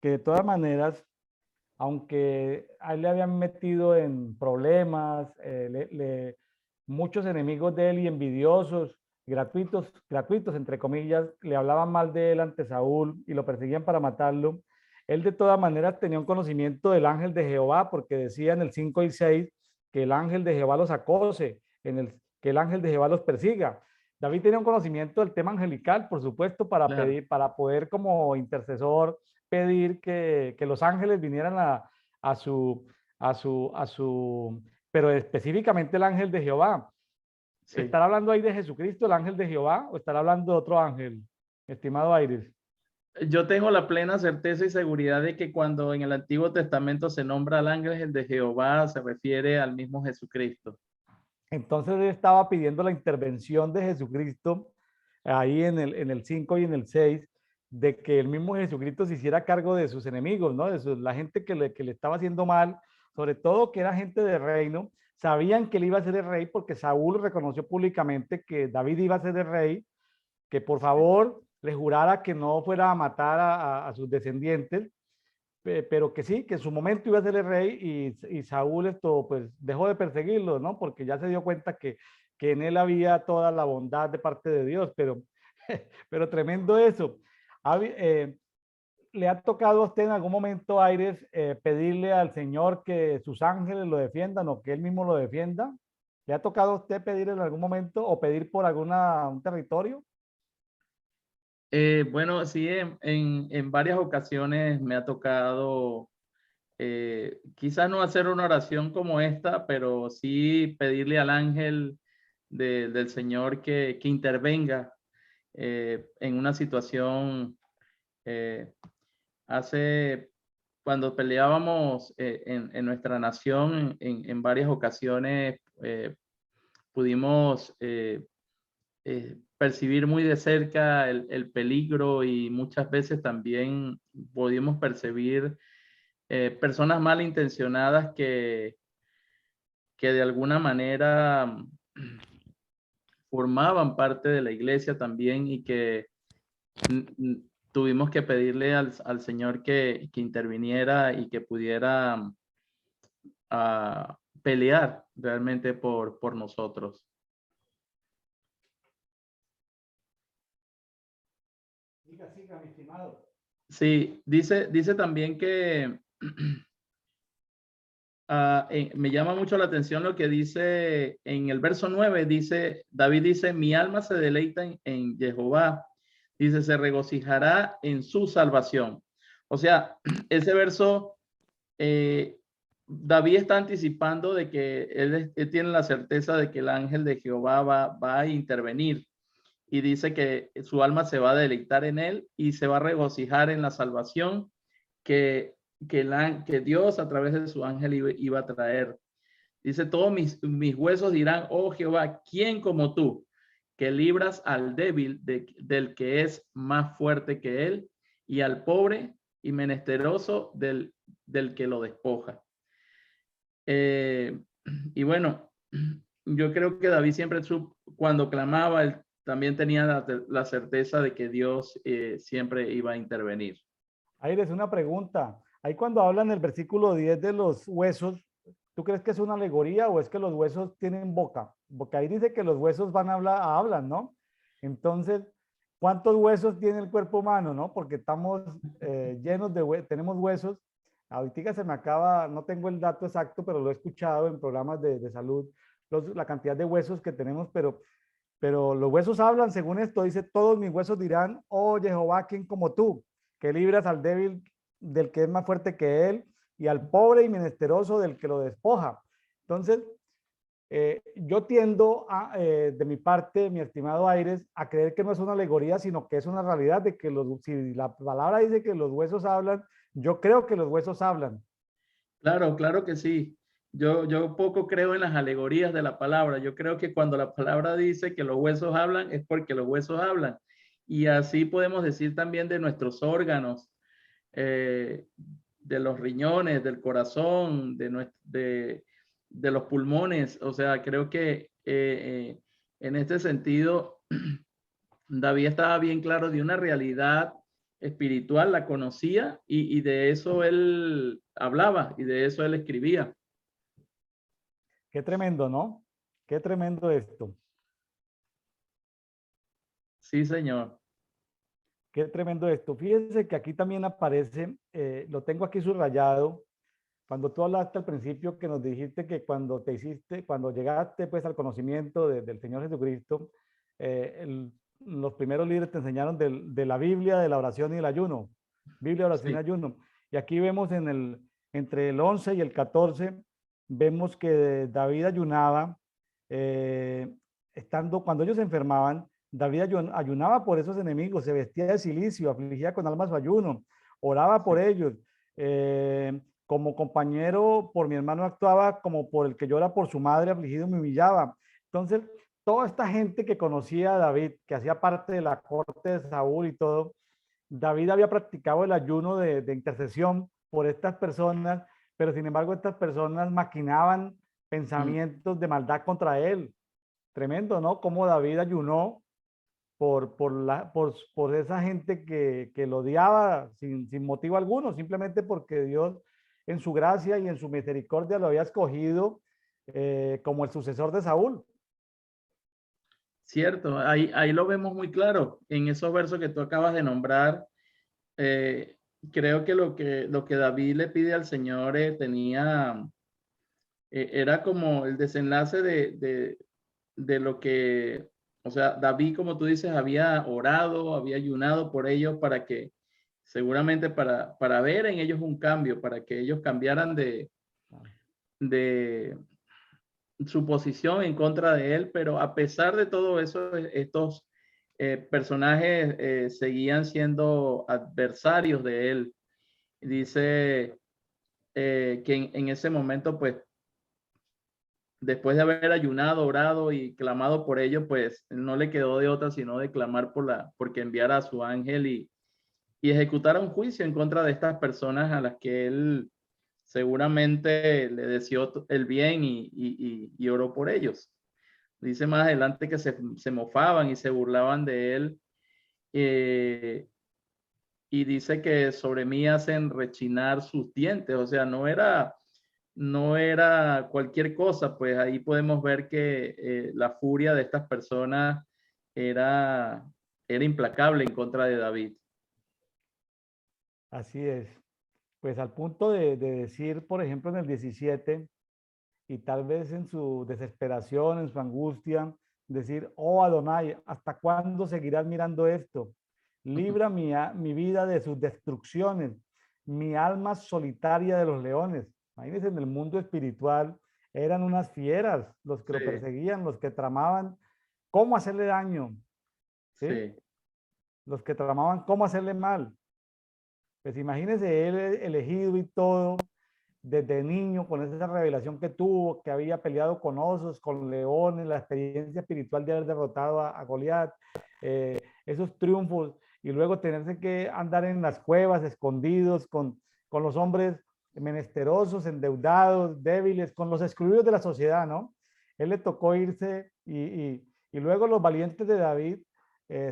de todas maneras, aunque a él le habían metido en problemas, muchos enemigos de él y envidiosos, gratuitos, entre comillas, le hablaban mal de él ante Saúl y lo perseguían para matarlo. Él de todas maneras tenía un conocimiento del ángel de Jehová, porque decía en el 5 y 6 que el ángel de Jehová los acose, que el ángel de Jehová los persiga. David tenía un conocimiento del tema angelical, por supuesto, para Claro. pedir, para poder como intercesor pedir que los ángeles vinieran a su, pero específicamente el ángel de Jehová. Sí. ¿Estará hablando ahí de Jesucristo, el ángel de Jehová, o estará hablando de otro ángel, estimado Aires? Yo tengo la plena certeza y seguridad de que cuando en el Antiguo Testamento se nombra al ángel de Jehová, se refiere al mismo Jesucristo. Entonces él estaba pidiendo la intervención de Jesucristo ahí en el 5 y en el 6, de que el mismo Jesucristo se hiciera cargo de sus enemigos, ¿no? La gente que le estaba haciendo mal, sobre todo que era gente de reino, sabían que él iba a ser el rey porque Saúl reconoció públicamente que David iba a ser el rey, que por favor le jurara que no fuera a matar a sus descendientes, pero que sí, que en su momento iba a ser el rey y Saúl esto pues dejó de perseguirlo, ¿no? Porque ya se dio cuenta que en él había toda la bondad de parte de Dios, pero tremendo eso. ¿Le ha tocado a usted en algún momento, Aires, pedirle al Señor que sus ángeles lo defiendan o que él mismo lo defienda? ¿Le ha tocado a usted pedir en algún momento o pedir por un territorio? Bueno, sí, en varias ocasiones me ha tocado quizás no hacer una oración como esta, pero sí pedirle al ángel del Señor que intervenga en una situación. eh, Hace, cuando peleábamos en nuestra nación, en varias ocasiones pudimos percibir muy de cerca el peligro y muchas veces también pudimos percibir personas malintencionadas que de alguna manera formaban parte de la iglesia también y que tuvimos que pedirle al Señor que interviniera y que pudiera pelear realmente por nosotros. Siga, siga, mi estimado. Sí, dice también que me llama mucho la atención lo que dice en el verso 9, David dice, mi alma se deleita en Jehová, dice, se regocijará en su salvación. O sea, ese verso, David está anticipando de que él tiene la certeza de que el ángel de Jehová va a intervenir y dice que su alma se va a deleitar en él y se va a regocijar en la salvación que, que Dios a través de su ángel iba a traer. Dice, todos mis huesos dirán, oh Jehová, ¿quién como tú? Que libras al débil del que es más fuerte que él y al pobre y menesteroso del que lo despoja. Y bueno, yo creo que David siempre, cuando clamaba, él también tenía la certeza de que Dios siempre iba a intervenir. Aires, una pregunta. Ahí cuando hablan en el versículo 10 de los huesos, ¿tú crees que es una alegoría o es que los huesos tienen boca? Porque ahí dice que los huesos van a hablar, hablan, ¿no? Entonces, ¿cuántos huesos tiene el cuerpo humano, no? Porque estamos llenos de huesos, tenemos huesos. Ahorita se me acaba, no tengo el dato exacto, pero lo he escuchado en programas de salud, la cantidad de huesos que tenemos, pero los huesos hablan, según esto, dice, todos mis huesos dirán, oh Jehová, ¿quién como tú? Que libras al débil del que es más fuerte que él y al pobre y menesteroso del que lo despoja. Entonces, yo tiendo de mi parte, mi estimado Aires, a creer que no es una alegoría, sino que es una realidad de que si la palabra dice que los huesos hablan, yo creo que los huesos hablan. Claro, claro que sí. yo poco creo en las alegorías de la palabra. Yo creo que cuando la palabra dice que los huesos hablan, es porque los huesos hablan. Y así podemos decir también de nuestros órganos, eh, de los riñones, del corazón, de los pulmones. O sea, creo que en este sentido, David estaba bien claro de una realidad espiritual, la conocía y de eso él hablaba y de eso él escribía. Qué tremendo, ¿no? Qué tremendo esto. Sí, señor. Qué tremendo esto. Fíjense que aquí también aparece, lo tengo aquí subrayado, cuando tú hablaste al principio que nos dijiste que cuando te hiciste, cuando llegaste pues al conocimiento del Señor Jesucristo, los primeros líderes te enseñaron de la Biblia, de la oración y el ayuno. Biblia, oración y Sí, ayuno. Y aquí vemos entre el 11 y el 14, vemos que David ayunaba, eh, cuando ellos se enfermaban, David ayunaba por esos enemigos, se vestía de cilicio, afligía con alma su ayuno, oraba por sí. ellos. Como compañero, por mi hermano actuaba como por el que llora por su madre, afligido me humillaba. Entonces, toda esta gente que conocía a David, que hacía parte de la corte de Saúl y todo, David había practicado el ayuno de intercesión por estas personas, pero sin embargo estas personas maquinaban Mm. pensamientos de maldad contra él. Tremendo, ¿no? Como David ayunó por esa gente que lo odiaba sin motivo alguno, simplemente porque Dios en su gracia y en su misericordia lo había escogido como el sucesor de Saúl. Cierto, ahí lo vemos muy claro en esos versos que tú acabas de nombrar. eh, Creo que lo que David le pide al Señor era como el desenlace de lo que, o sea, David, como tú dices, había orado, había ayunado por ellos para que, seguramente para ver en ellos un cambio, para que ellos cambiaran de su posición en contra de él, pero a pesar de todo eso, estos personajes seguían siendo adversarios de él. Dice que en ese momento, pues, después de haber ayunado, orado y clamado por ello, pues no le quedó de otra sino de clamar porque enviara a su ángel y ejecutara un juicio en contra de estas personas a las que él seguramente le deseó el bien y oró por ellos. Dice más adelante que se mofaban y se burlaban de él, eh, y dice que sobre mí hacen rechinar sus dientes. O sea, no era cualquier cosa, pues ahí podemos ver que la furia de estas personas era, era implacable en contra de David. Así es. Pues al punto de decir, por ejemplo, en el 17, y tal vez en su desesperación, en su angustia, decir, oh Adonai, ¿hasta cuándo seguirás mirando esto? Libra mi vida de sus destrucciones, mi alma solitaria de los leones. Imagínense, en el mundo espiritual eran unas fieras los que Sí, lo perseguían, los que tramaban cómo hacerle daño, ¿sí? sí, Los que tramaban cómo hacerle mal. Pues imagínense él elegido y todo, desde niño, con esa revelación que tuvo, que había peleado con osos, con leones, la experiencia espiritual de haber derrotado a Goliat, esos triunfos, y luego tenerse que andar en las cuevas, escondidos, con los hombres menesterosos, endeudados, débiles, con los excluidos de la sociedad, ¿no? Él le tocó irse y luego los valientes de David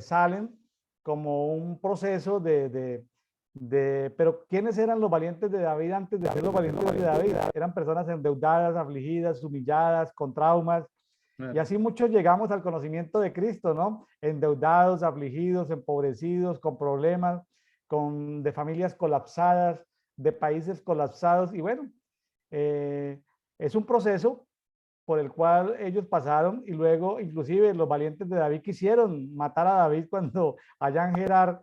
salen como un proceso pero ¿quiénes eran los valientes de David antes de ser los valientes de David? Eran personas endeudadas, afligidas, humilladas, con traumas. Y claro. así muchos llegamos al conocimiento de Cristo, ¿no? Endeudados, afligidos, empobrecidos, con problemas, de familias colapsadas, de países colapsados. Y bueno, eh, es un proceso por el cual ellos pasaron y luego inclusive los valientes de David quisieron matar a David cuando allá en Gerar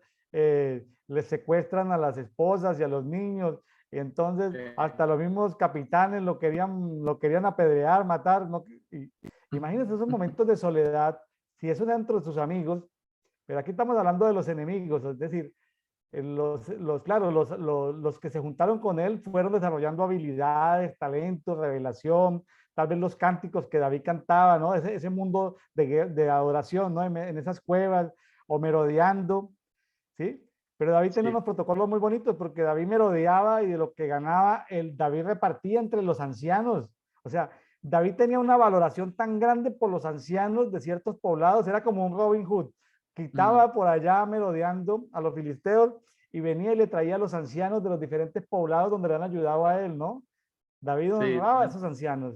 les secuestran a las esposas y a los niños. Y entonces hasta los mismos capitanes lo querían apedrear, matar. ¿No? Imagínense esos momentos de soledad, si eso dentro de sus amigos, pero aquí estamos hablando de los enemigos, es decir, claro, los que se juntaron con él fueron desarrollando habilidades, talentos, revelación, tal vez los cánticos que David cantaba, ¿no? Ese mundo de adoración, ¿no? En esas cuevas o merodeando, ¿sí? Pero David tenía Sí, unos protocolos muy bonitos porque David merodeaba y de lo que ganaba, David repartía entre los ancianos. O sea, David tenía una valoración tan grande por los ancianos de ciertos poblados, era como un Robin Hood. mm, Quitaba por allá merodeando a los filisteos y venía y le traía a los ancianos de los diferentes poblados donde le han ayudado a él, ¿no? David sí, honraba a esos ancianos.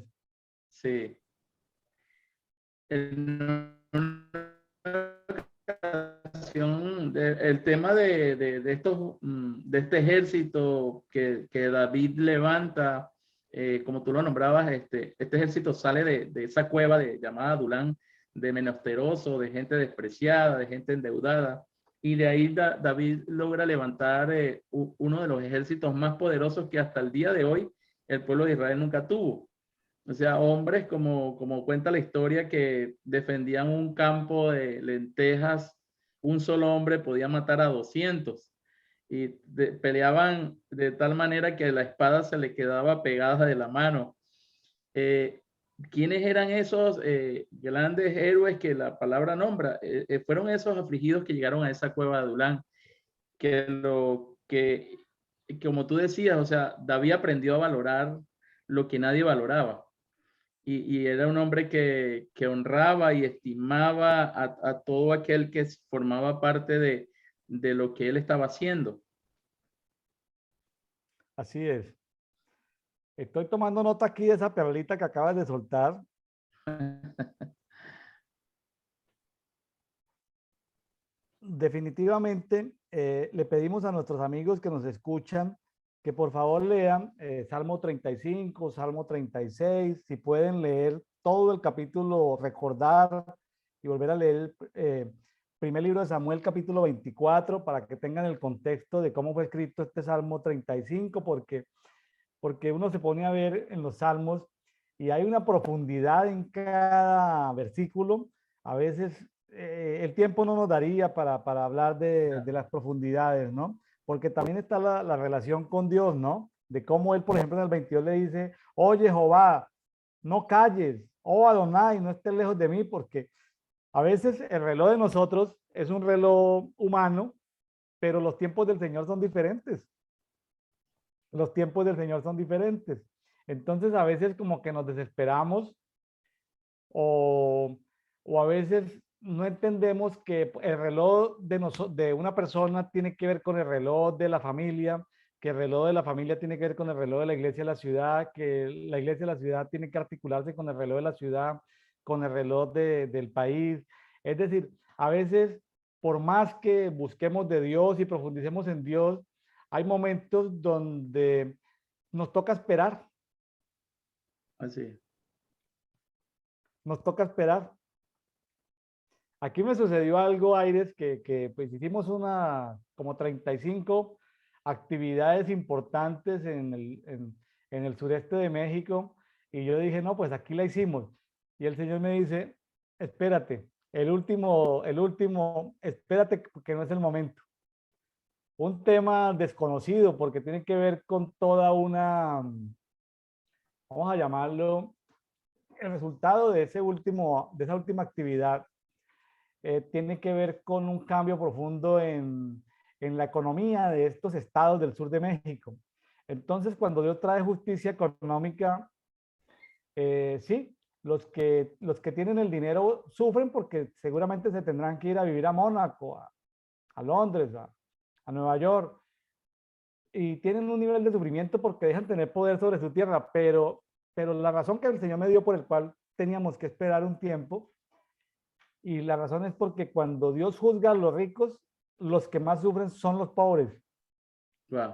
sí. En una el tema de estos, de este ejército que David levanta, como tú lo nombrabas, este ejército sale de esa cueva llamada Adulán, de menesteroso, de gente despreciada, de gente endeudada, y de ahí David logra levantar uno de los ejércitos más poderosos que hasta el día de hoy el pueblo de Israel nunca tuvo. O sea, hombres como cuenta la historia que defendían un campo de lentejas, un solo hombre podía matar a 200 y peleaban de tal manera que la espada se le quedaba pegada de la mano. Eh, ¿Quiénes eran esos grandes héroes que la palabra nombra? Fueron esos afligidos que llegaron a esa cueva de Adulán, que como tú decías, o sea, David aprendió a valorar lo que nadie valoraba y era un hombre que honraba y estimaba a todo aquel que formaba parte de lo que él estaba haciendo. Así es. Estoy tomando nota aquí de esa perlita que acabas de soltar. Definitivamente, le pedimos a nuestros amigos que nos escuchan que por favor lean Salmo 35, Salmo 36, si pueden leer todo el capítulo, recordar y volver a leer primer libro de Samuel, capítulo 24, para que tengan el contexto de cómo fue escrito este Salmo 35, porque uno se pone a ver en los salmos y hay una profundidad en cada versículo. A veces el tiempo no nos daría para hablar de las profundidades, ¿no? Porque también está la relación con Dios, ¿no? De cómo él, por ejemplo, en el 22 le dice, oye Jehová, no calles, oh Adonai, no estés lejos de mí, porque a veces el reloj de nosotros es un reloj humano, pero los tiempos del Señor son diferentes. Los tiempos del Señor son diferentes. Entonces a veces como que nos desesperamos o, o a veces no entendemos que el reloj de una persona tiene que ver con el reloj de la familia, que el reloj de la familia tiene que ver con el reloj de la iglesia de la ciudad, que la iglesia de la ciudad tiene que articularse con el reloj de la ciudad, con el reloj del país. Es decir, a veces, por más que busquemos de Dios y profundicemos en Dios, hay momentos donde nos toca esperar, Así. nos toca esperar. Aquí me sucedió algo, Aires, pues hicimos como 35 actividades importantes en el sureste de México y yo dije, no, pues aquí la hicimos. Y el Señor me dice, espérate, espérate porque no es el momento. Un tema desconocido porque tiene que ver con toda vamos a llamarlo, el resultado de esa última actividad tiene que ver con un cambio profundo en la economía de estos estados del sur de México. Entonces, cuando Dios trae justicia económica, sí, los que tienen el dinero sufren porque seguramente se tendrán que ir a vivir a Mónaco, a Londres, a Nueva York, y tienen un nivel de sufrimiento porque dejan tener poder sobre su tierra, pero la razón que el Señor me dio por el cual teníamos que esperar un tiempo, y la razón es porque cuando Dios juzga a los ricos, los que más sufren son los pobres. Wow.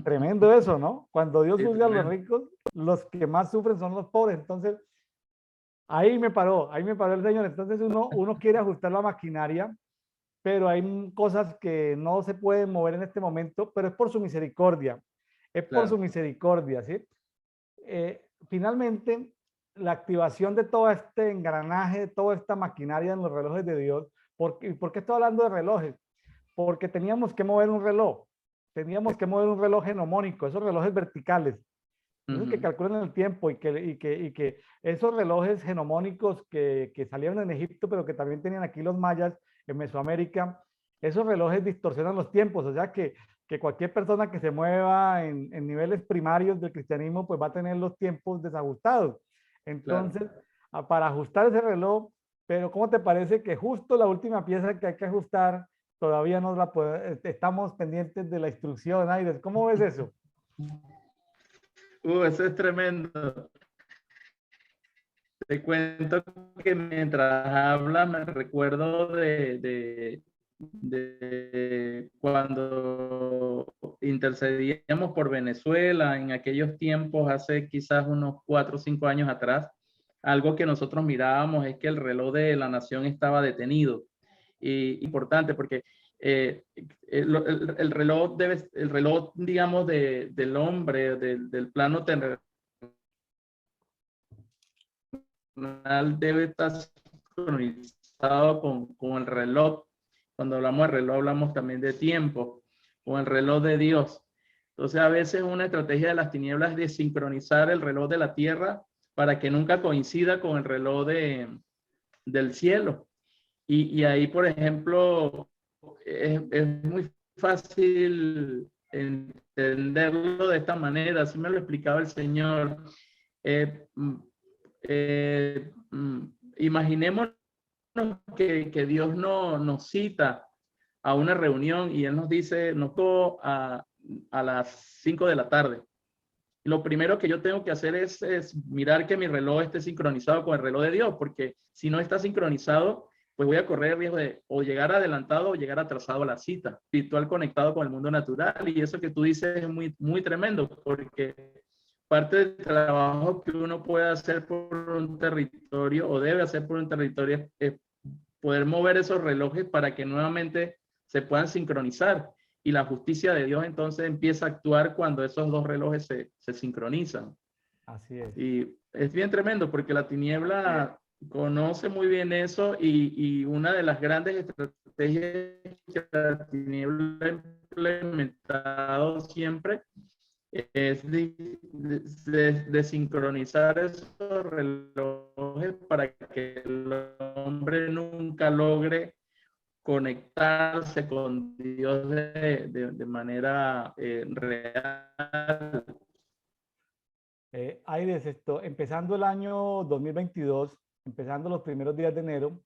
Tremendo eso, ¿no? Cuando Dios Sí, juzga a los tremendo. ricos, los que más sufren son los pobres. Entonces, ahí me paró el Señor. Entonces uno quiere ajustar la maquinaria, pero hay cosas que no se pueden mover en este momento, pero es por su misericordia. Es por su Claro. misericordia, ¿sí? Finalmente, la activación de todo este engranaje, de toda esta maquinaria en los relojes de Dios, ¿por qué estoy hablando de relojes? porque teníamos que mover un reloj. Teníamos que mover un reloj genomónico, esos relojes verticales, esos que calculan el tiempo y que esos relojes genomónicos que salieron en Egipto, pero que también tenían aquí los mayas en Mesoamérica, esos relojes distorsionan los tiempos, o sea que cualquier persona que se mueva en niveles primarios del cristianismo, pues va a tener los tiempos desajustados. Claro. Entonces, para ajustar ese reloj, pero ¿cómo te parece que justo la última pieza que hay que ajustar, todavía no la estamos pendientes de la instrucción, Aires? ¿Cómo ves eso? Eso es tremendo. Te cuento que mientras habla me recuerdo de cuando intercedíamos por Venezuela en aquellos tiempos, hace quizás unos 4 o 5 años atrás. Algo que nosotros mirábamos es que el reloj de la nación estaba detenido. Y importante porque el reloj el reloj, digamos, del hombre, del plano terrenal, debe estar sincronizado con el reloj. Cuando hablamos de reloj, hablamos también de tiempo, con el reloj de Dios. Entonces, a veces una estrategia de las tinieblas es de sincronizar el reloj de la tierra para que nunca coincida con el reloj del cielo. Y ahí, por ejemplo, es muy fácil entenderlo de esta manera. Así me lo explicaba el Señor. Eh, eh, Imaginemos que Dios nos cita a una reunión y Él nos dice, nos tocó a las 5 de la tarde. Lo primero que yo tengo que hacer es mirar que mi reloj esté sincronizado con el reloj de Dios, porque si no está sincronizado, pues voy a correr el riesgo de o llegar adelantado o llegar atrasado a la cita, espiritual conectado con el mundo natural. Y eso que tú dices es muy, muy tremendo, porque parte del trabajo que uno puede hacer por un territorio o debe hacer por un territorio es poder mover esos relojes para que nuevamente se puedan sincronizar. Y la justicia de Dios entonces empieza a actuar cuando esos dos relojes se sincronizan. Así es. Y es bien tremendo porque la tiniebla conoce muy bien eso y una de las grandes estrategias que la tiniebla ha implementado siempre es de sincronizar esos relojes para que el hombre nunca logre conectarse con Dios de manera real. Aires, empezando el año 2022, empezando los primeros días de enero,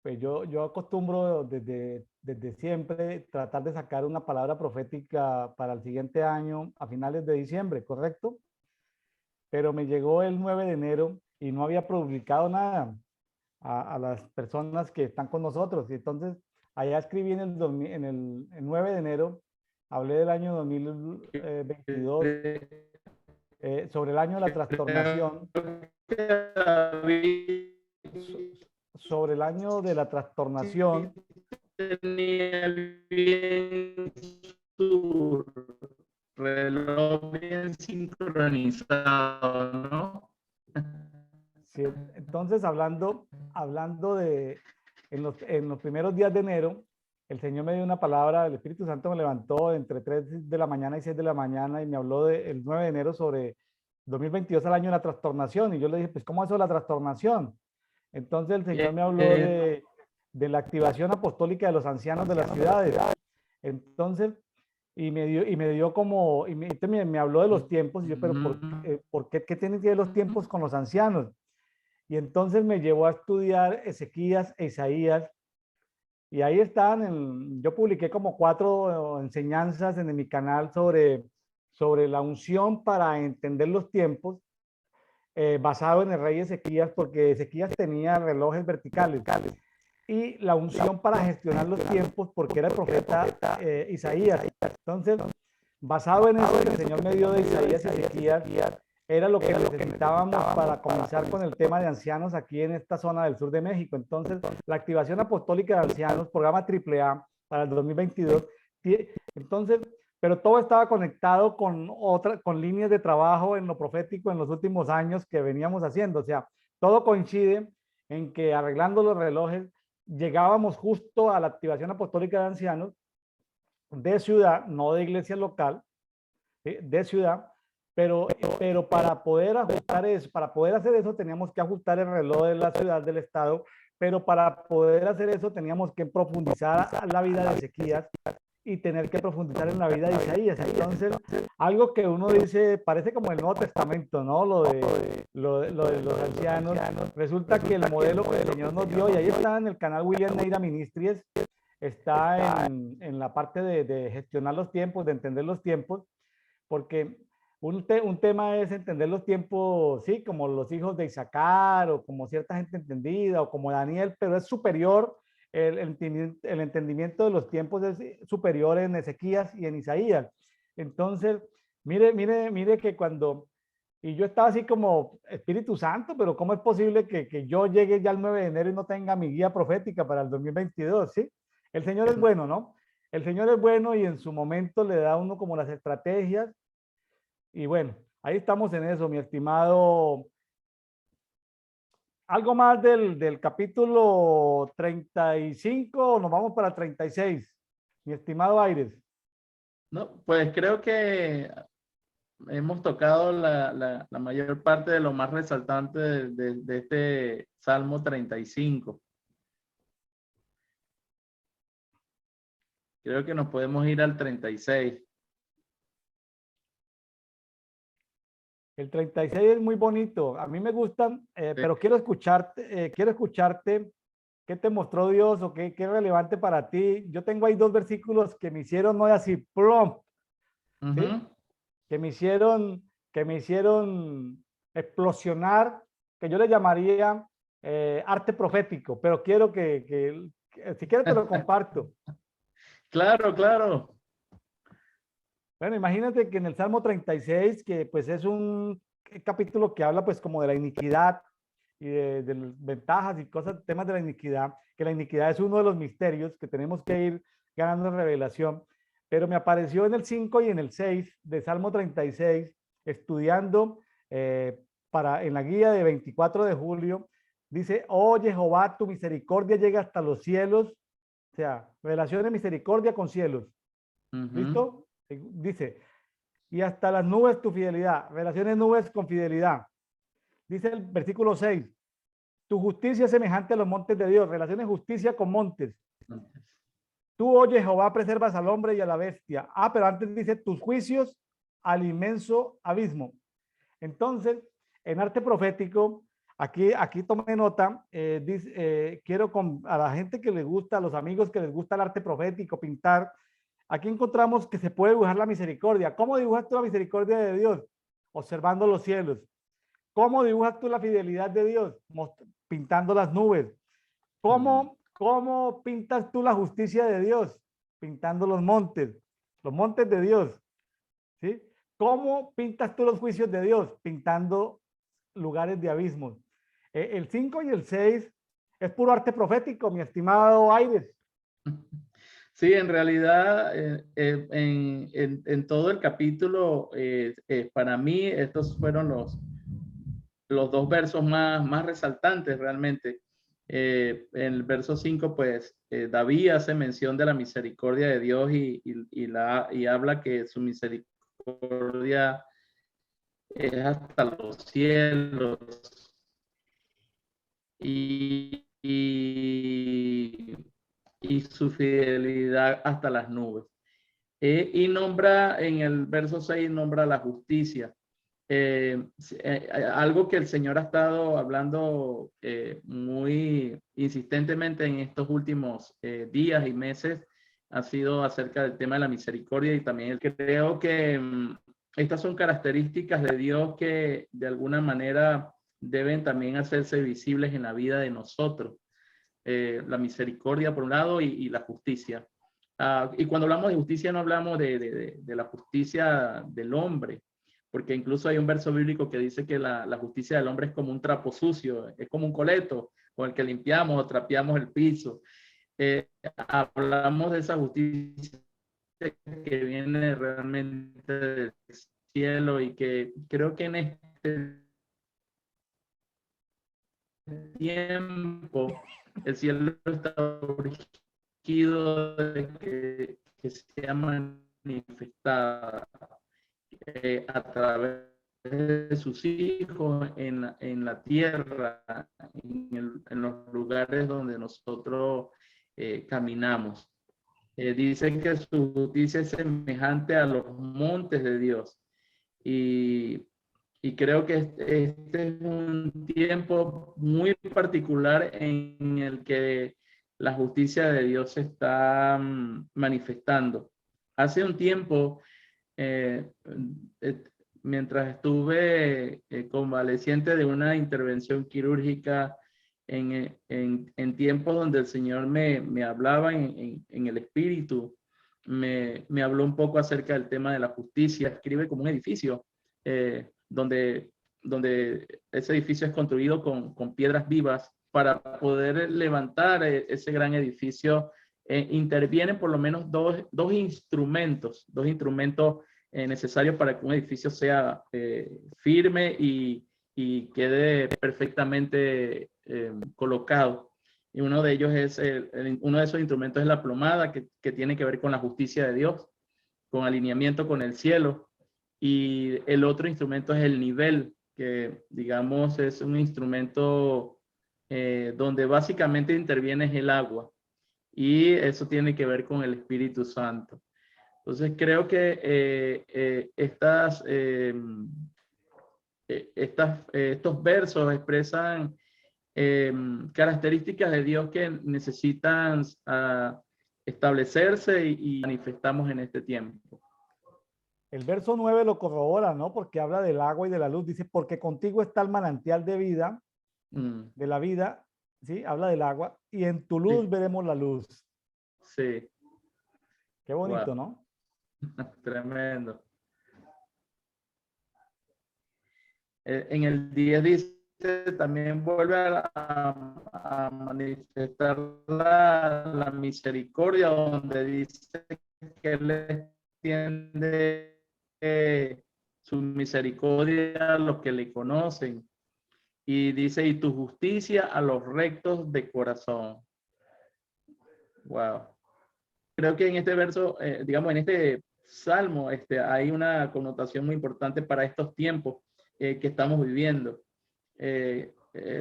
pues yo acostumbro desde siempre tratar de sacar una palabra profética para el siguiente año a finales de diciembre, ¿correcto? Pero me llegó el 9 de enero y no había publicado nada a las personas que están con nosotros. Y entonces, allá escribí el 9 de enero, hablé del año 2022, sobre el año de la trastornación, so- sobre el año de la trastornación. Tenía bien su reloj bien sincronizado, ¿no? Sí, entonces, hablando en los primeros días de enero, el Señor me dio una palabra, el Espíritu Santo me levantó entre 3 de la mañana y 6 de la mañana y me habló el 9 de enero sobre 2022, el año de la trastornación. Y yo le dije, pues, ¿cómo es eso de la trastornación? Entonces el Señor me habló de la activación apostólica de los ancianos de las ciudades. Entonces, y me dio como, me habló de los tiempos, y yo, pero ¿por qué tienen que ver los tiempos con los ancianos? Y entonces me llevó a estudiar Ezequías e Isaías, y ahí están, yo publiqué como 4 enseñanzas en mi canal sobre la unción para entender los tiempos, basado en el rey Ezequías, porque Ezequías tenía relojes verticales, y la unción para gestionar los tiempos, porque era el profeta Isaías. Entonces, basado en eso que el Señor me dio de Isaías y Ezequías, era lo que necesitábamos para comenzar con el tema de ancianos aquí en esta zona del sur de México. Entonces, la activación apostólica de ancianos, programa AAA para el 2022. Entonces, pero todo estaba conectado con líneas de trabajo en lo profético en los últimos años que veníamos haciendo. O sea, todo coincide en que arreglando los relojes llegábamos justo a la activación apostólica de ancianos, de ciudad, no de iglesia local, ¿sí? De ciudad, pero para poder ajustar eso, para poder hacer eso teníamos que ajustar el reloj de la ciudad, del estado, pero para poder hacer eso teníamos que profundizar la vida de Ezequías y tener que profundizar en la vida de Isaías. Entonces, algo que uno dice, parece como el Nuevo Testamento, ¿no? Lo de los ancianos. Resulta que el modelo que el Señor nos dio, y ahí está en el canal William Neira Ministries, está en la parte de gestionar los tiempos, de entender los tiempos, porque un tema es entender los tiempos, sí, como los hijos de Isaacar o como cierta gente entendida o como Daniel, pero es superior, el entendimiento de los tiempos es superior en Ezequías y en Isaías. Entonces, mire que cuando, y yo estaba así como Espíritu Santo, pero ¿cómo es posible que yo llegue ya el 9 de enero y no tenga mi guía profética para el 2022? ¿Sí? El Señor es bueno, ¿no? El Señor es bueno y en su momento le da a uno como las estrategias y bueno, ahí estamos en eso, mi estimado. Algo más del capítulo 35, nos vamos para el 36, mi estimado Aires. No, pues creo que hemos tocado la mayor parte de lo más resaltante de este Salmo 35. Creo que nos podemos ir al 36. El 36 es muy bonito, a mí me gusta, pero quiero escucharte, qué te mostró Dios o qué es relevante para ti. Yo tengo ahí dos versículos que me hicieron, no es así, plom, ¿sí? Ujú. que me hicieron explosionar, que yo le llamaría arte profético, pero quiero que si quieres te lo comparto. Claro, claro. Bueno, imagínate que en el Salmo 36, que pues es un capítulo que habla pues como de la iniquidad y de las ventajas y cosas, temas de la iniquidad, que la iniquidad es uno de los misterios que tenemos que ir ganando en revelación, pero me apareció en el 5 y en el 6 de Salmo 36, estudiando en la guía de 24 de julio, dice, oh Jehová, tu misericordia llega hasta los cielos, o sea, relación de misericordia con cielos. Ujú. ¿Listo? Dice, y hasta las nubes tu fidelidad, relaciones nubes con fidelidad. Dice el versículo 6, tu justicia es semejante a los montes de Dios, relaciones justicia con montes. Tú, oye, Jehová, preservas al hombre y a la bestia. Ah, pero antes dice, tus juicios al inmenso abismo. Entonces, en arte profético, aquí tomé nota, quiero a la gente que le gusta, a los amigos que les gusta el arte profético, pintar, aquí encontramos que se puede dibujar la misericordia. ¿Cómo dibujas tú la misericordia de Dios? Observando los cielos. ¿Cómo dibujas tú la fidelidad de Dios? Pintando las nubes. Mm. ¿Cómo pintas tú la justicia de Dios? Pintando los montes de Dios. ¿Sí? ¿Cómo pintas tú los juicios de Dios? Pintando lugares de abismos. El 5 y el 6 es puro arte profético, mi estimado Aires. Sí, en realidad, en todo el capítulo, para mí, estos fueron los dos versos más resaltantes realmente. En el verso 5, pues David hace mención de la misericordia de Dios y habla que su misericordia es hasta los cielos y, y, y su fidelidad hasta las nubes. Y nombra en el verso 6, nombra la justicia. Algo que el Señor ha estado hablando muy insistentemente en estos últimos días y meses ha sido acerca del tema de la misericordia y también creo que estas son características de Dios que de alguna manera deben también hacerse visibles en la vida de nosotros. La misericordia por un lado y la justicia. Y cuando hablamos de justicia no hablamos de la justicia del hombre, porque incluso hay un verso bíblico que dice que la justicia del hombre es como un trapo sucio, es como un coleto con el que limpiamos o trapeamos el piso. Hablamos de esa justicia que viene realmente del cielo y que creo que en este tiempo el cielo está urgido de que sea manifestada a través de sus hijos en la tierra, en los lugares donde nosotros caminamos. Dice que su justicia es semejante a los montes de Dios. Y creo que este es un tiempo muy particular en el que la justicia de Dios se está manifestando. Hace un tiempo, eh, mientras estuve convaleciente de una intervención quirúrgica en tiempos donde el Señor me hablaba en el espíritu, me habló un poco acerca del tema de la justicia. Escribe como un edificio donde ese edificio es construido con piedras vivas. Para poder levantar ese gran edificio, intervienen por lo menos dos instrumentos necesarios para que un edificio sea firme y quede perfectamente colocado. Y uno de ellos es, uno de esos instrumentos es la plomada, que tiene que ver con la justicia de Dios, con alineamiento con el cielo. Y el otro instrumento es el nivel, que digamos es un instrumento donde básicamente interviene el agua. Y eso tiene que ver con el Espíritu Santo. Entonces creo que estos versos expresan características de Dios que necesitan establecerse y manifestamos en este tiempo. El verso 9 lo corrobora, ¿no? Porque habla del agua y de la luz. Dice, porque contigo está el manantial de vida, de la vida, ¿sí? Habla del agua. Y en tu luz Sí. veremos la luz. Sí. Qué bonito, Wow. ¿no? Tremendo. En el 10 dice, también vuelve a manifestar la misericordia, donde dice que Él extiende su misericordia a los que le conocen. Y dice, y tu justicia a los rectos de corazón. Wow. Creo que en este verso, digamos, en este salmo, hay una connotación muy importante para estos tiempos que estamos viviendo.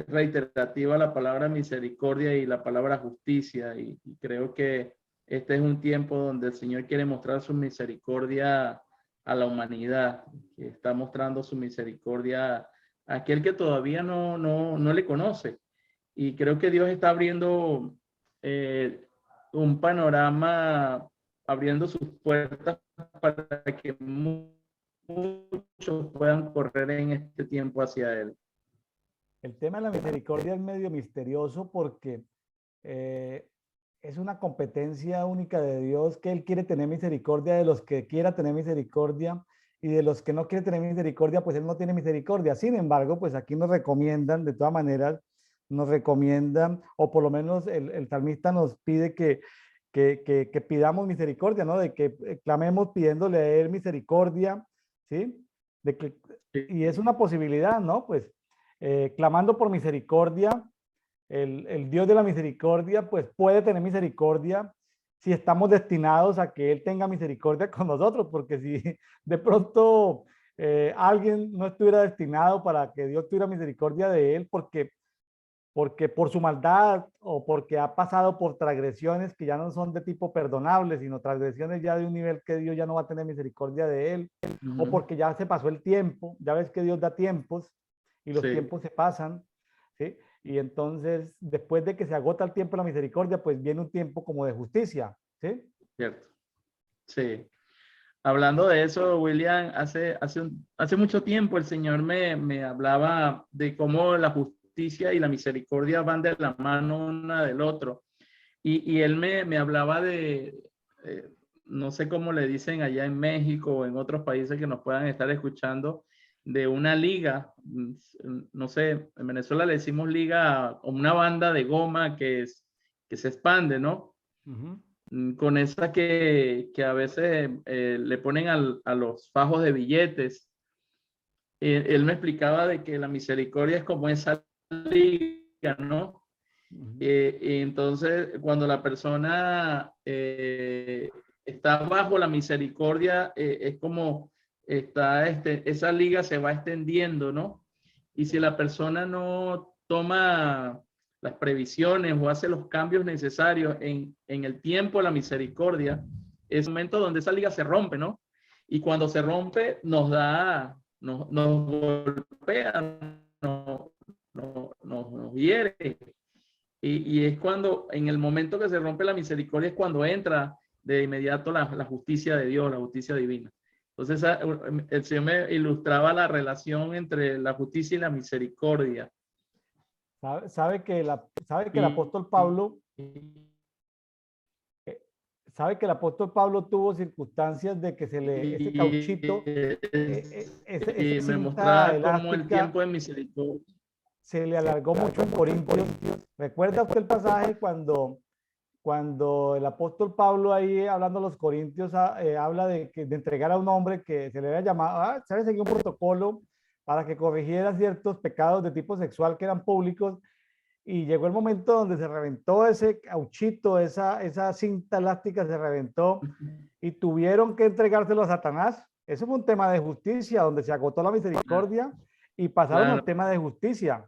Reiterativa la palabra misericordia y la palabra justicia, y creo que este es un tiempo donde el Señor quiere mostrar su misericordia a la humanidad, que está mostrando su misericordia a aquel que todavía no le conoce. Y creo que Dios está abriendo un panorama, abriendo sus puertas para que muchos puedan correr en este tiempo hacia Él. El tema de la misericordia es medio misterioso porque es una competencia única de Dios, que Él quiere tener misericordia de los que quiera tener misericordia, y de los que no quiere tener misericordia, pues Él no tiene misericordia. Sin embargo, pues aquí nos recomiendan, de todas maneras, nos recomiendan, o por lo menos el salmista nos pide que pidamos misericordia, ¿no? De que clamemos pidiéndole a Él misericordia, ¿sí? De que, y es una posibilidad, ¿no? Pues clamando por misericordia, el Dios de la misericordia, pues puede tener misericordia si estamos destinados a que Él tenga misericordia con nosotros, porque si de pronto alguien no estuviera destinado para que Dios tuviera misericordia de él, porque por su maldad o porque ha pasado por transgresiones que ya no son de tipo perdonable, sino transgresiones ya de un nivel que Dios ya no va a tener misericordia de él, o porque ya se pasó el tiempo, ya ves que Dios da tiempos y los tiempos se pasan, ¿sí? Y entonces, después de que se agota el tiempo de la misericordia, pues viene un tiempo como de justicia, ¿sí? Cierto. Sí. Hablando de eso, William, hace mucho tiempo el Señor me hablaba de cómo la justicia y la misericordia van de la mano una del otro. Y Él me hablaba no sé cómo le dicen allá en México o en otros países que nos puedan estar escuchando, de una liga. No sé, en Venezuela le decimos liga, o una banda de goma que se expande, ¿no? Con esa que a veces le ponen a los fajos de billetes. Él me explicaba de que la misericordia es como esa liga, ¿no? Y entonces, cuando la persona está bajo la misericordia, es como está esa liga se va extendiendo, ¿no? Y si la persona no toma las previsiones o hace los cambios necesarios en el tiempo de la misericordia, es un momento donde esa liga se rompe, ¿no? Y cuando se rompe, nos golpea, nos hiere. Y es cuando, en el momento que se rompe la misericordia, es cuando entra de inmediato la justicia de Dios, la justicia divina. Entonces, el Señor me ilustraba la relación entre la justicia y la misericordia. Sabe que el apóstol Pablo, sabe que el apóstol Pablo tuvo circunstancias de que ese cauchito, esa Y me cinta mostraba cómo el elástica tiempo de misericordia. se le alargó mucho en Corintios. ¿Recuerda usted el pasaje cuando el apóstol Pablo ahí hablando a los corintios habla de entregar a un hombre que se le había llamado, se había seguido un protocolo para que corrigiera ciertos pecados de tipo sexual que eran públicos, y llegó el momento donde se reventó ese cauchito, esa cinta elástica se reventó y tuvieron que entregárselo a Satanás? Eso fue un tema de justicia donde se agotó la misericordia y pasaron al Claro, tema de justicia.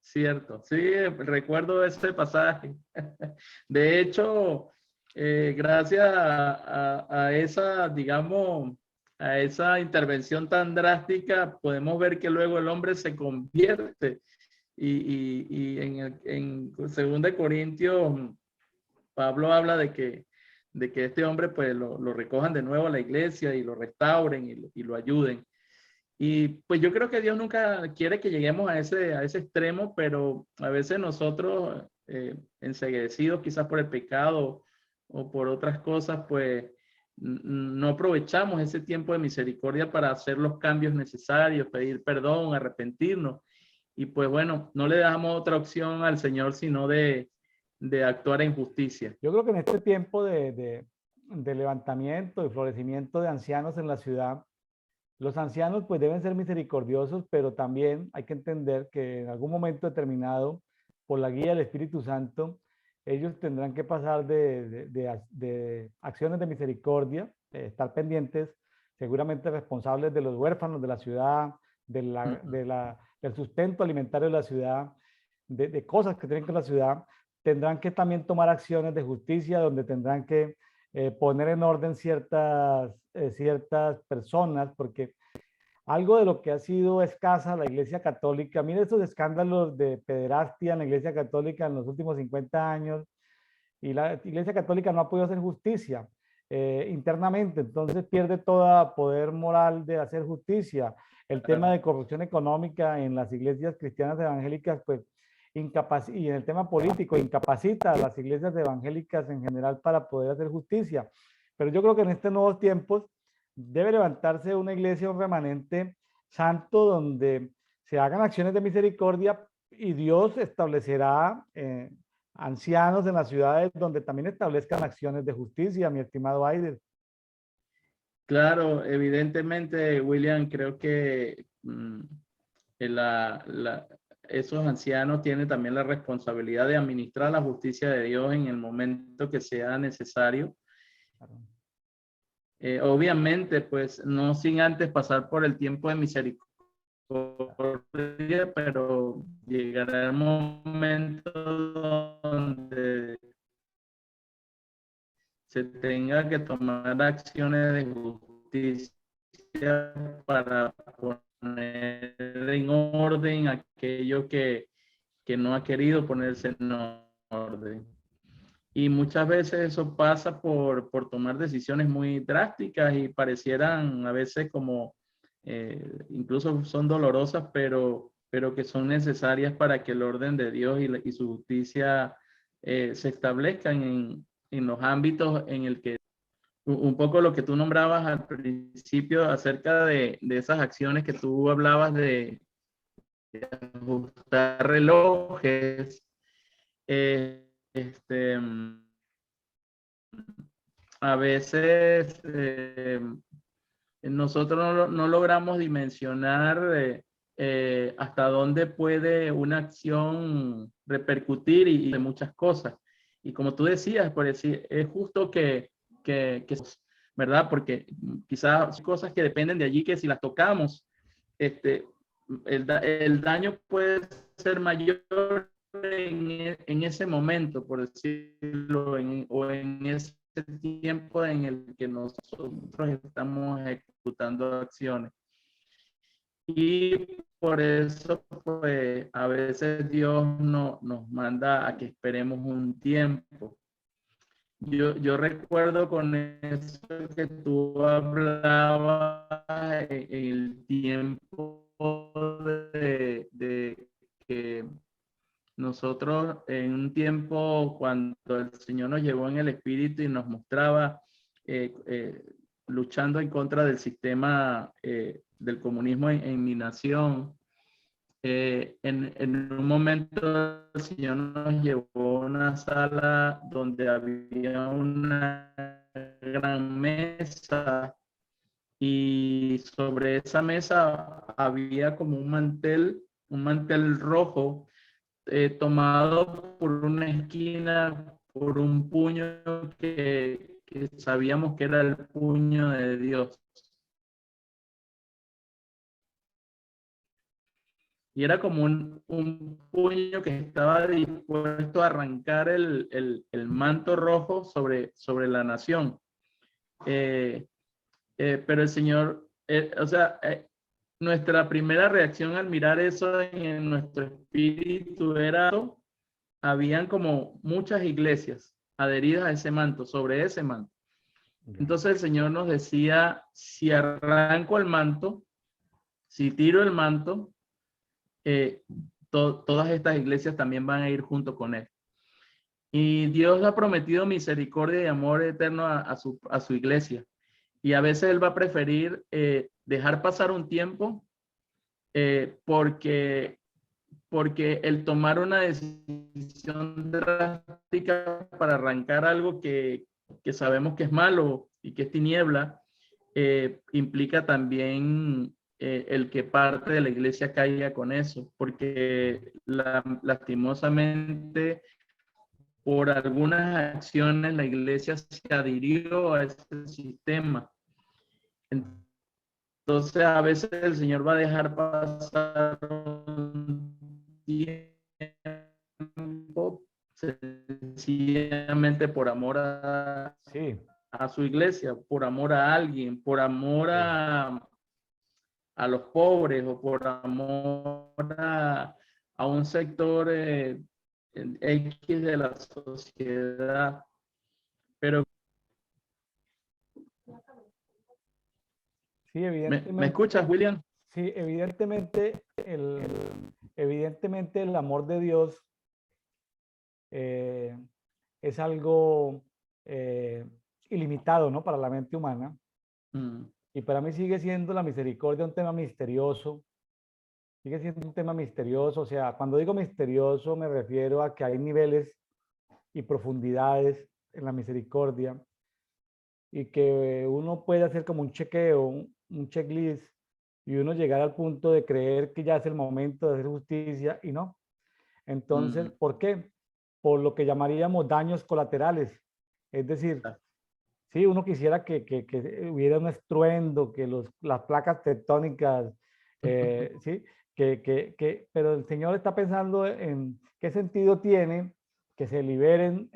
cierto. Sí, recuerdo ese pasaje. De hecho, gracias a esa, digamos, a esa intervención tan drástica, podemos ver que luego el hombre se convierte. Y en 2 Corintios, Pablo habla de que este hombre pues lo recojan de nuevo a la iglesia y lo restauren y lo ayuden. Y pues yo creo que Dios nunca quiere que lleguemos a ese extremo, pero a veces nosotros, enceguecidos quizás por el pecado o por otras cosas, pues no aprovechamos ese tiempo de misericordia para hacer los cambios necesarios, pedir perdón, arrepentirnos. Y pues bueno, no le damos otra opción al Señor sino de actuar en justicia. Yo creo que en este tiempo de levantamiento y florecimiento de ancianos en la ciudad, los ancianos pues deben ser misericordiosos, pero también hay que entender que en algún momento determinado, por la guía del Espíritu Santo, ellos tendrán que pasar de acciones de misericordia, estar pendientes, seguramente responsables de los huérfanos de la ciudad, del sustento alimentario de la ciudad, de cosas que tienen con la ciudad. Tendrán que también tomar acciones de justicia donde tendrán que poner en orden ciertas personas, porque algo de lo que ha sido escasa la Iglesia Católica, mire esos escándalos de pederastia en la Iglesia Católica en los últimos 50 años, y la Iglesia Católica no ha podido hacer justicia internamente, entonces pierde todo poder moral de hacer justicia. El tema de corrupción económica en las iglesias cristianas evangélicas, pues, y en el tema político, incapacita a las iglesias evangélicas en general para poder hacer justicia. Pero yo creo que en estos nuevos tiempos debe levantarse una iglesia, un remanente santo, donde se hagan acciones de misericordia y Dios establecerá ancianos en las ciudades donde también establezcan acciones de justicia, mi estimado Aider. Claro, evidentemente, William, creo que esos ancianos tienen también la responsabilidad de administrar la justicia de Dios en el momento que sea necesario. Obviamente, pues no sin antes pasar por el tiempo de misericordia, pero llegará el momento donde se tenga que tomar acciones de justicia para poner en orden aquello que no ha querido ponerse en orden. Y muchas veces eso pasa por tomar decisiones muy drásticas y parecieran a veces como, incluso son dolorosas, pero que son necesarias para que el orden de Dios y su justicia se establezcan en los ámbitos en el que, un poco lo que tú nombrabas al principio acerca de esas acciones que tú hablabas de ajustar relojes. Este, a veces nosotros no logramos dimensionar hasta dónde puede una acción repercutir y de muchas cosas. Y como tú decías, por decir, es justo que ¿verdad? Porque quizás hay cosas que dependen de allí que si las tocamos, el daño puede ser mayor en ese momento, por decirlo, o en ese tiempo en el que nosotros estamos ejecutando acciones. Y por eso, pues, a veces Dios nos manda a que esperemos un tiempo. Yo recuerdo con eso que tú hablabas en el tiempo de que nosotros en un tiempo cuando el Señor nos llevó en el Espíritu y nos mostraba luchando en contra del sistema del comunismo en mi nación, en un momento el Señor nos llevó a una sala donde había una gran mesa y sobre esa mesa había como un mantel rojo tomado por una esquina, por un puño que sabíamos que era el puño de Dios. Y era como un puño que estaba dispuesto a arrancar el manto rojo sobre la nación. Pero el Señor, nuestra primera reacción al mirar eso en nuestro espíritu era, habían como muchas iglesias adheridas a ese manto, sobre ese manto. Entonces el Señor nos decía, si arranco el manto, si tiro el manto, todas estas iglesias también van a ir junto con él. Y Dios ha prometido misericordia y amor eterno a su iglesia. Y a veces Él va a preferir dejar pasar un tiempo porque el tomar una decisión drástica para arrancar algo que sabemos que es malo y que es tiniebla, implica también el que parte de la iglesia caiga con eso, porque lastimosamente por algunas acciones la iglesia se adhirió a ese sistema. Entonces a veces el Señor va a dejar pasar un tiempo sencillamente por amor a su iglesia, por amor a alguien, por amor a los pobres o por amor a un sector X de la sociedad. Pero sí, evidentemente. ¿Me escuchas, William? Sí, evidentemente el amor de Dios es algo ilimitado, ¿no? Para la mente humana. Y para mí sigue siendo la misericordia un tema misterioso. Sigue siendo un tema misterioso. O sea, cuando digo misterioso me refiero a que hay niveles y profundidades en la misericordia y que uno puede hacer como un chequeo, un checklist y uno llegar al punto de creer que ya es el momento de hacer justicia y no. Entonces, ¿por qué? Por lo que llamaríamos daños colaterales. Es decir, sí, uno quisiera que hubiera un estruendo, que las placas tectónicas, sí, pero el Señor está pensando en qué sentido tiene que se liberen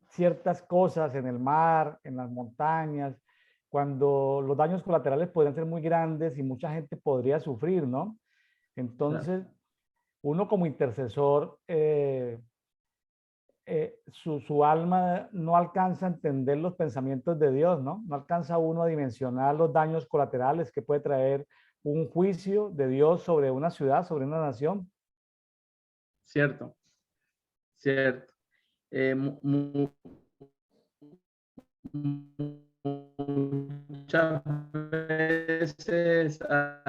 ciertas cosas en el mar, en las montañas, cuando los daños colaterales podrían ser muy grandes y mucha gente podría sufrir, ¿no? Entonces, uno como intercesor, su alma no alcanza a entender los pensamientos de Dios, ¿no? No alcanza uno a dimensionar los daños colaterales que puede traer un juicio de Dios sobre una ciudad, sobre una nación. Cierto, cierto. Muchas veces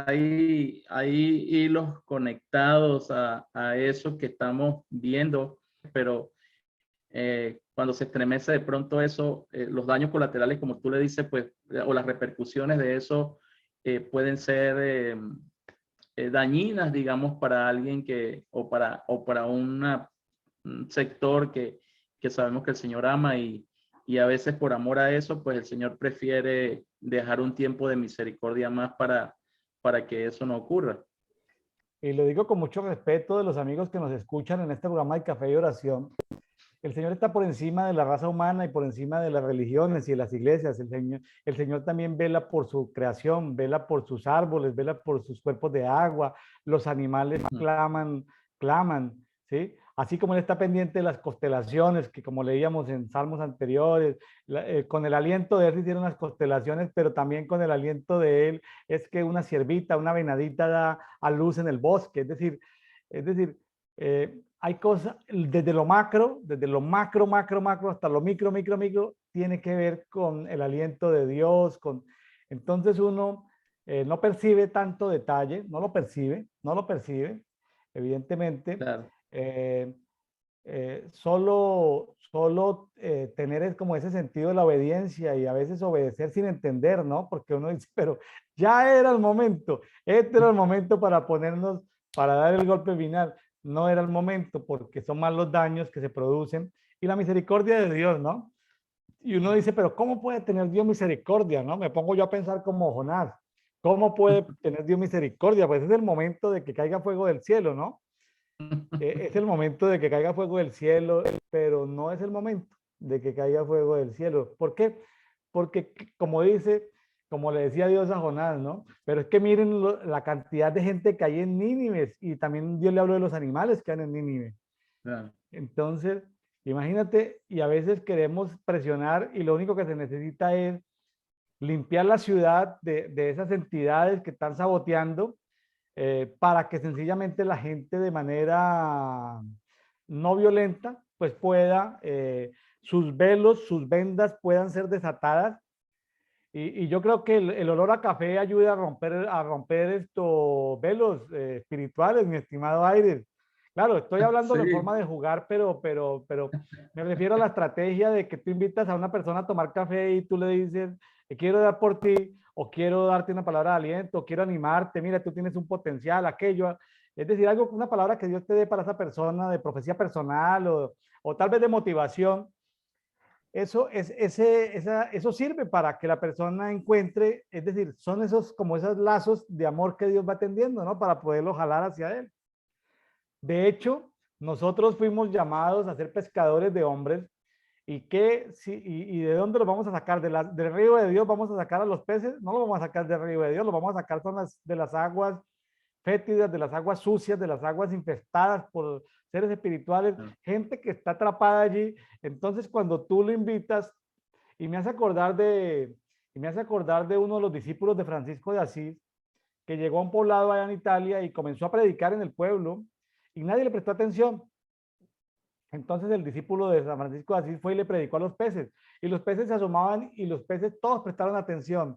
hay hilos conectados a eso que estamos viendo, pero cuando se estremece de pronto eso, los daños colaterales, como tú le dices, pues, o las repercusiones de eso pueden ser dañinas, digamos, para alguien o para un sector que sabemos que el Señor ama y y a veces por amor a eso, pues el Señor prefiere dejar un tiempo de misericordia más para que eso no ocurra. Y lo digo con mucho respeto de los amigos que nos escuchan en este programa de Café y Oración. El Señor está por encima de la raza humana y por encima de las religiones y de las iglesias. El Señor también vela por su creación, vela por sus árboles, vela por sus cuerpos de agua. Los animales claman, ¿sí? Así como Él está pendiente de las constelaciones, que como leíamos en salmos anteriores, con el aliento de Él se hicieron las constelaciones, pero también con el aliento de Él es que una ciervita, una venadita da a luz en el bosque. Es decir, hay cosas, desde lo macro, hasta lo micro, tiene que ver con el aliento de Dios, entonces uno no percibe tanto detalle, no lo percibe, evidentemente. Claro. Solo tener como ese sentido de la obediencia y a veces obedecer sin entender, ¿no? Porque uno dice, pero ya era el momento, este era el momento para ponernos, para dar el golpe final. No era el momento porque son más los daños que se producen y la misericordia de Dios, ¿no? Y uno dice, pero ¿cómo puede tener Dios misericordia, no? Me pongo yo a pensar como Jonás. ¿Cómo puede tener Dios misericordia? Pues es el momento de que caiga fuego del cielo, ¿no? Es el momento de que caiga fuego del cielo, pero no es el momento de que caiga fuego del cielo. ¿Por qué? Porque como le decía Dios a Jonás, ¿no? Pero es que miren la cantidad de gente que hay en Nínive y también Dios le habló de los animales que hay en Nínive. Claro. Entonces, imagínate, y a veces queremos presionar y lo único que se necesita es limpiar la ciudad de esas entidades que están saboteando para que sencillamente la gente de manera no violenta, pues pueda, sus velos, sus vendas puedan ser desatadas. Y yo creo que el olor a café ayuda a romper estos velos espirituales, mi estimado Aires. Claro, estoy hablando en Sí. forma de jugar, pero me refiero a la estrategia de que tú invitas a una persona a tomar café y tú le dices, quiero dar por ti, o quiero darte una palabra de aliento, o quiero animarte, mira, tú tienes un potencial, aquello. Es decir, algo, una palabra que Dios te dé para esa persona de profecía personal o tal vez de motivación. Eso sirve para que la persona encuentre, es decir, son como esos lazos de amor que Dios va tendiendo, ¿no? Para poderlo jalar hacia Él. De hecho, nosotros fuimos llamados a ser pescadores de hombres. ¿Y de dónde los vamos a sacar? ¿Del río de Dios vamos a sacar a los peces? No lo vamos a sacar del río de Dios, lo vamos a sacar de las aguas fétidas, de las aguas sucias, de las aguas infestadas por seres espirituales, gente que está atrapada allí. Entonces, cuando tú lo invitas, y me hace acordar de uno de los discípulos de Francisco de Asís, que llegó a un poblado allá en Italia y comenzó a predicar en el pueblo y nadie le prestó atención. Entonces el discípulo de San Francisco de Asís fue y le predicó a los peces y los peces se asomaban y los peces todos prestaron atención.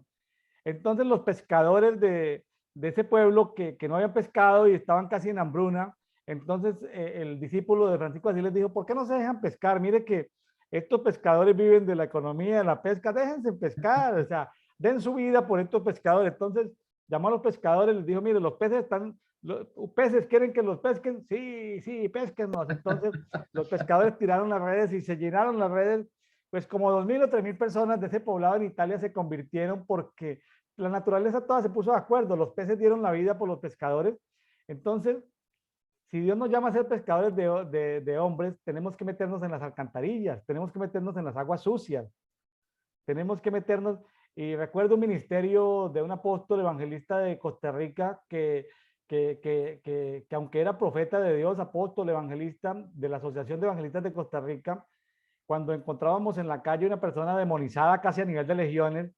Entonces los pescadores de ese pueblo que no habían pescado y estaban casi en hambruna, entonces el discípulo de Francisco de Asís les dijo, ¿por qué no se dejan pescar? Mire que estos pescadores viven de la economía de la pesca, déjense pescar, o sea, den su vida por estos pescadores. Entonces llamó a los pescadores, les dijo, mire, los peces quieren que los pesquen, sí, sí, pesquennos. Entonces los pescadores tiraron las redes y se llenaron las redes, pues como 2.000 o 3.000 personas de ese poblado en Italia se convirtieron porque la naturaleza toda se puso de acuerdo, los peces dieron la vida por los pescadores. Entonces, si Dios nos llama a ser pescadores de hombres, tenemos que meternos en las alcantarillas, tenemos que meternos en las aguas sucias, tenemos que meternos, y recuerdo un ministerio de un apóstol evangelista de Costa Rica que aunque era profeta de Dios, apóstol evangelista de la Asociación de Evangelistas de Costa Rica, cuando encontrábamos en la calle una persona demonizada casi a nivel de legiones,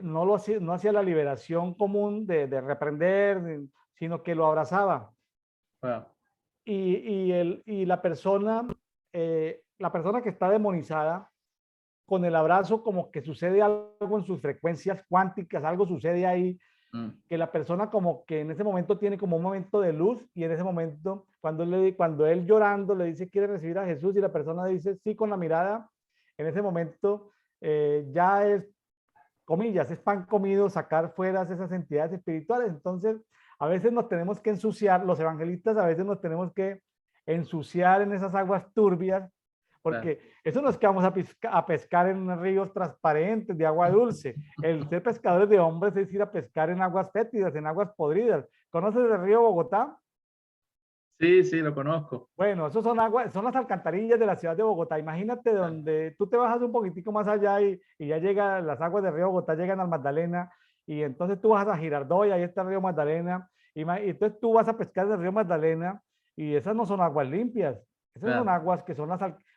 no hacía la liberación común de reprender, sino que lo abrazaba. Wow. Y la persona que está demonizada, con el abrazo como que sucede algo en sus frecuencias cuánticas, algo sucede ahí, que la persona como que en ese momento tiene como un momento de luz y en ese momento, cuando él llorando le dice quiere recibir a Jesús y la persona dice sí con la mirada, en ese momento ya es, comillas, es pan comido sacar fuera esas entidades espirituales. Entonces, a veces nos tenemos que ensuciar, los evangelistas a veces nos tenemos que ensuciar en esas aguas turbias claro. porque eso no es que vamos a pescar en ríos transparentes de agua dulce. El ser pescadores de hombres es ir a pescar en aguas fétidas, en aguas podridas. ¿Conoces el río Bogotá? Sí, sí, lo conozco. Bueno, esos son aguas, son las alcantarillas de la ciudad de Bogotá. Imagínate donde tú te bajas un poquitico más allá y ya llega, las aguas del río Bogotá llegan al Magdalena y entonces tú vas a Girardot y ahí está el río Magdalena y entonces tú vas a pescar del río Magdalena y esas no son aguas limpias, esas son Claro. aguas que son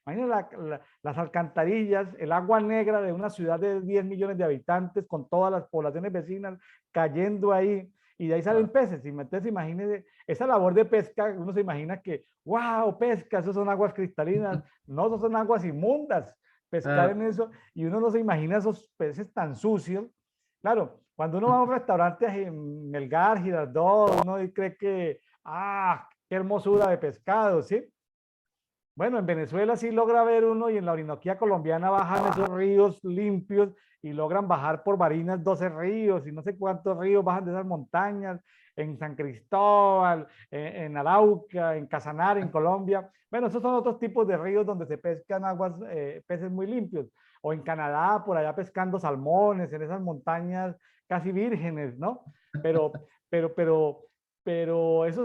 imagínate las alcantarillas, el agua negra de una ciudad de 10 millones de habitantes con todas las poblaciones vecinas cayendo ahí y de ahí salen Wow. peces. Y entonces imagínese esa labor de pesca, uno se imagina que, wow, pesca, eso son aguas cristalinas. No, eso son aguas inmundas. Pescar en Claro. eso y uno no se imagina esos peces tan sucios. Claro, cuando uno va a un restaurante en Melgar, Girardot, uno cree que, qué hermosura de pescado, ¿sí? Bueno, en Venezuela sí logra ver uno y en la Orinoquía colombiana bajan esos ríos limpios y logran bajar por Barinas 12 ríos y no sé cuántos ríos bajan de esas montañas, en San Cristóbal, en Arauca, en Casanare, en Colombia. Bueno, esos son otros tipos de ríos donde se pescan aguas, peces muy limpios. O en Canadá, por allá pescando salmones, en esas montañas casi vírgenes, ¿no? Pero, pero, pero, pero esos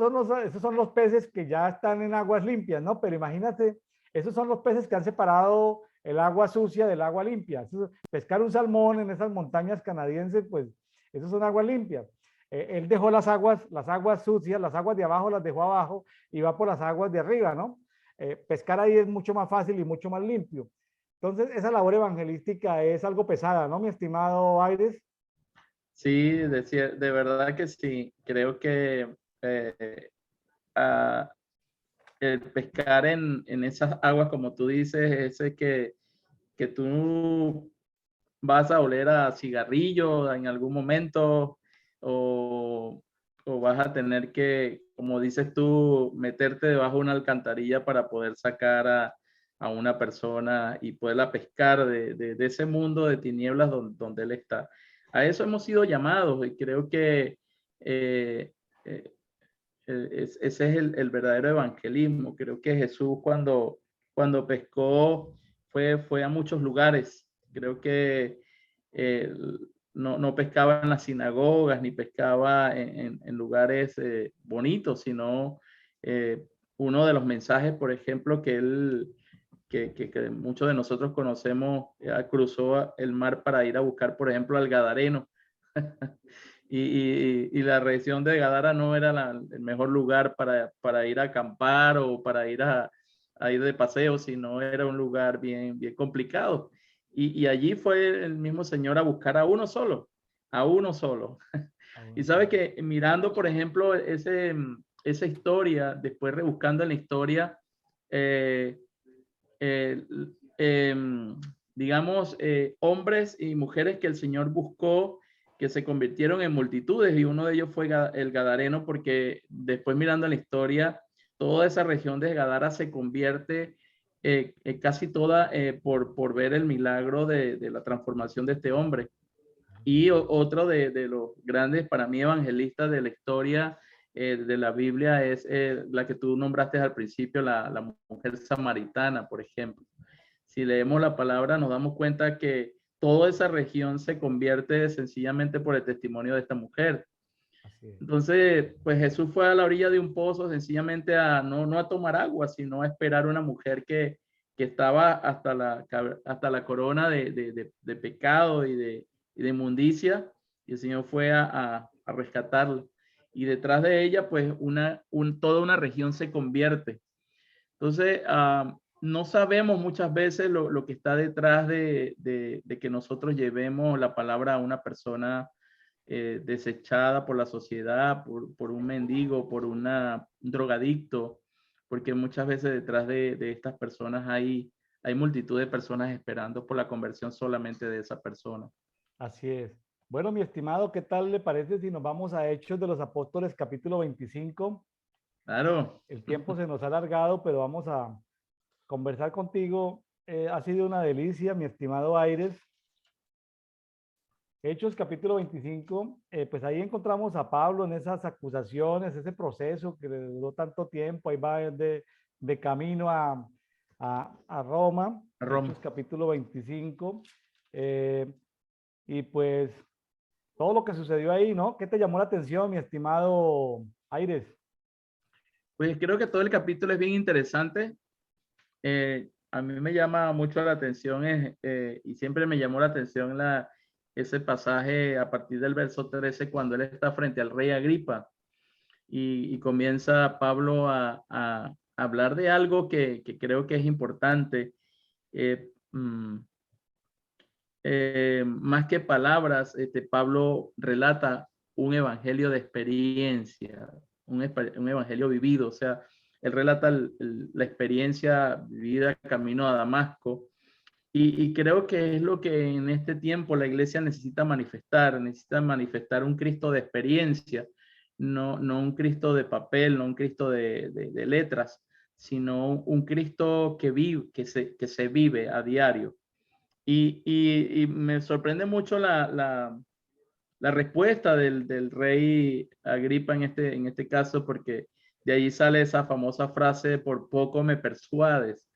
son los peces que ya están en aguas limpias, ¿no? Pero imagínate, esos son los peces que han separado el agua sucia del agua limpia. Pescar un salmón en esas montañas canadienses, pues, esos son aguas limpias. Él dejó las aguas sucias, las aguas de abajo las dejó abajo y va por las aguas de arriba, ¿no? Pescar ahí es mucho más fácil y mucho más limpio. Entonces, esa labor evangelística es algo pesada, ¿no, mi estimado Aires? Sí, de verdad que sí. Creo que ah, el pescar en esas aguas, como tú dices, ese que tú vas a oler a cigarrillo en algún momento o, o vas a tener que, como dices tú, meterte debajo de una alcantarilla para poder sacar a una persona y poderla pescar de ese mundo de tinieblas donde él está. A eso hemos sido llamados y creo que eh, eh, ese es el verdadero evangelismo. Creo que Jesús cuando pescó fue a muchos lugares. Creo que eh, no pescaba en las sinagogas ni pescaba en lugares bonitos, sino eh, uno de los mensajes, por ejemplo, que muchos de nosotros conocemos, cruzó el mar para ir a buscar, por ejemplo, al Gadareno. Y la región de Gadara no era el mejor lugar para ir a acampar o para ir a ir de paseo, sino era un lugar bien complicado. Y allí fue el mismo Señor a buscar a uno solo, a uno solo. Y sabe que mirando, por ejemplo, esa historia, después rebuscando en la historia, eh, eh, eh, digamos, hombres y mujeres que el Señor buscó, que se convirtieron en multitudes, y uno de ellos fue el Gadareno, porque después mirando la historia, toda esa región de Gadara se convierte casi toda por ver el milagro de la transformación de este hombre. Y otro de los grandes, para mí, evangelistas de la historia de la Biblia es la que tú nombraste al principio, la mujer samaritana, por ejemplo. Si leemos la palabra, nos damos cuenta que toda esa región se convierte sencillamente por el testimonio de esta mujer. Así es. Entonces, pues Jesús fue a la orilla de un pozo sencillamente no a tomar agua, sino a esperar a una mujer que estaba hasta la corona de pecado y de inmundicia, y el Señor fue a rescatarla. Y detrás de ella, pues toda una región se convierte. Entonces, no sabemos muchas veces lo que está detrás de que nosotros llevemos la palabra a una persona desechada por la sociedad, por un mendigo, por un drogadicto, porque muchas veces detrás de estas personas hay multitud de personas esperando por la conversión solamente de esa persona. Así es. Bueno, mi estimado, ¿qué tal le parece si nos vamos a Hechos de los Apóstoles, capítulo 25? Claro, El tiempo se nos ha alargado, pero vamos a conversar contigo. Ha sido una delicia, mi estimado Aires. Hechos capítulo 25, pues ahí encontramos a Pablo en esas acusaciones, ese proceso que le duró tanto tiempo, ahí va de camino a Roma, A Hechos Roma. capítulo 25, y pues todo lo que sucedió ahí, ¿no? ¿Qué te llamó la atención, mi estimado Aires? Pues creo que todo el capítulo es bien interesante. A mí me llama mucho la atención y siempre me llamó la atención ese pasaje a partir del verso 13 cuando él está frente al rey Agripa y comienza Pablo a hablar de algo que creo que es importante. Eh, mm, Más que palabras, Pablo relata un evangelio de experiencia, un evangelio vivido, o sea, él relata la experiencia vivida camino a Damasco y creo que es lo que en este tiempo la iglesia necesita manifestar un Cristo de experiencia, no un Cristo de papel, no un Cristo de letras, sino un Cristo que se vive a diario. Y me sorprende mucho la respuesta del rey Agripa en este caso, porque de ahí sale esa famosa frase, por poco me persuades.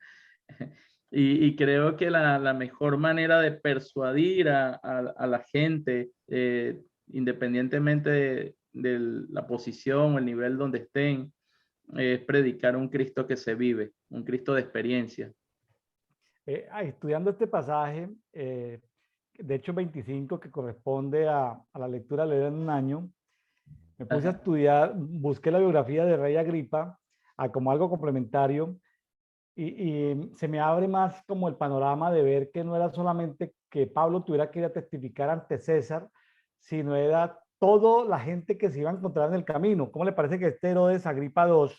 Y creo que la mejor manera de persuadir a la gente, independientemente de la posición o el nivel donde estén, es predicar un Cristo que se vive, un Cristo de experiencia. Estudiando este pasaje, de hecho 25, que corresponde a la lectura leída en un año, me puse a Ajá. estudiar, busqué la biografía de Rey Agripa como algo complementario y se me abre más como el panorama de ver que no era solamente que Pablo tuviera que ir a testificar ante César, sino era toda la gente que se iba a encontrar en el camino. ¿Cómo le parece que este Herodes Agripa II,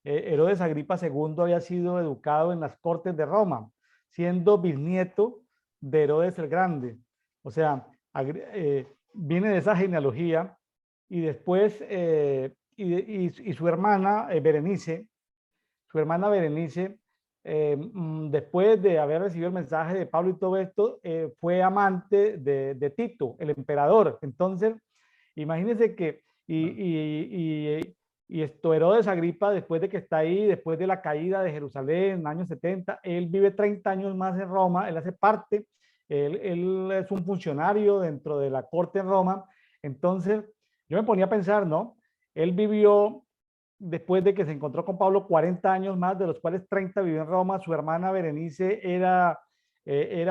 Herodes Agripa II había sido educado en las cortes de Roma, siendo bisnieto de Herodes el Grande? O sea, viene de esa genealogía y después, y su hermana Berenice, después de haber recibido el mensaje de Pablo y todo esto, fue amante de Tito, el emperador. Entonces, imagínense que, y esto, Herodes Agripa, después de que está ahí, después de la caída de Jerusalén en los años 70, él vive 30 años más en Roma, él hace parte, él es un funcionario dentro de la corte en Roma. Entonces, yo me ponía a pensar, ¿no? Él vivió, después de que se encontró con Pablo, 40 años más, de los cuales 30 vivió en Roma. Su hermana Berenice era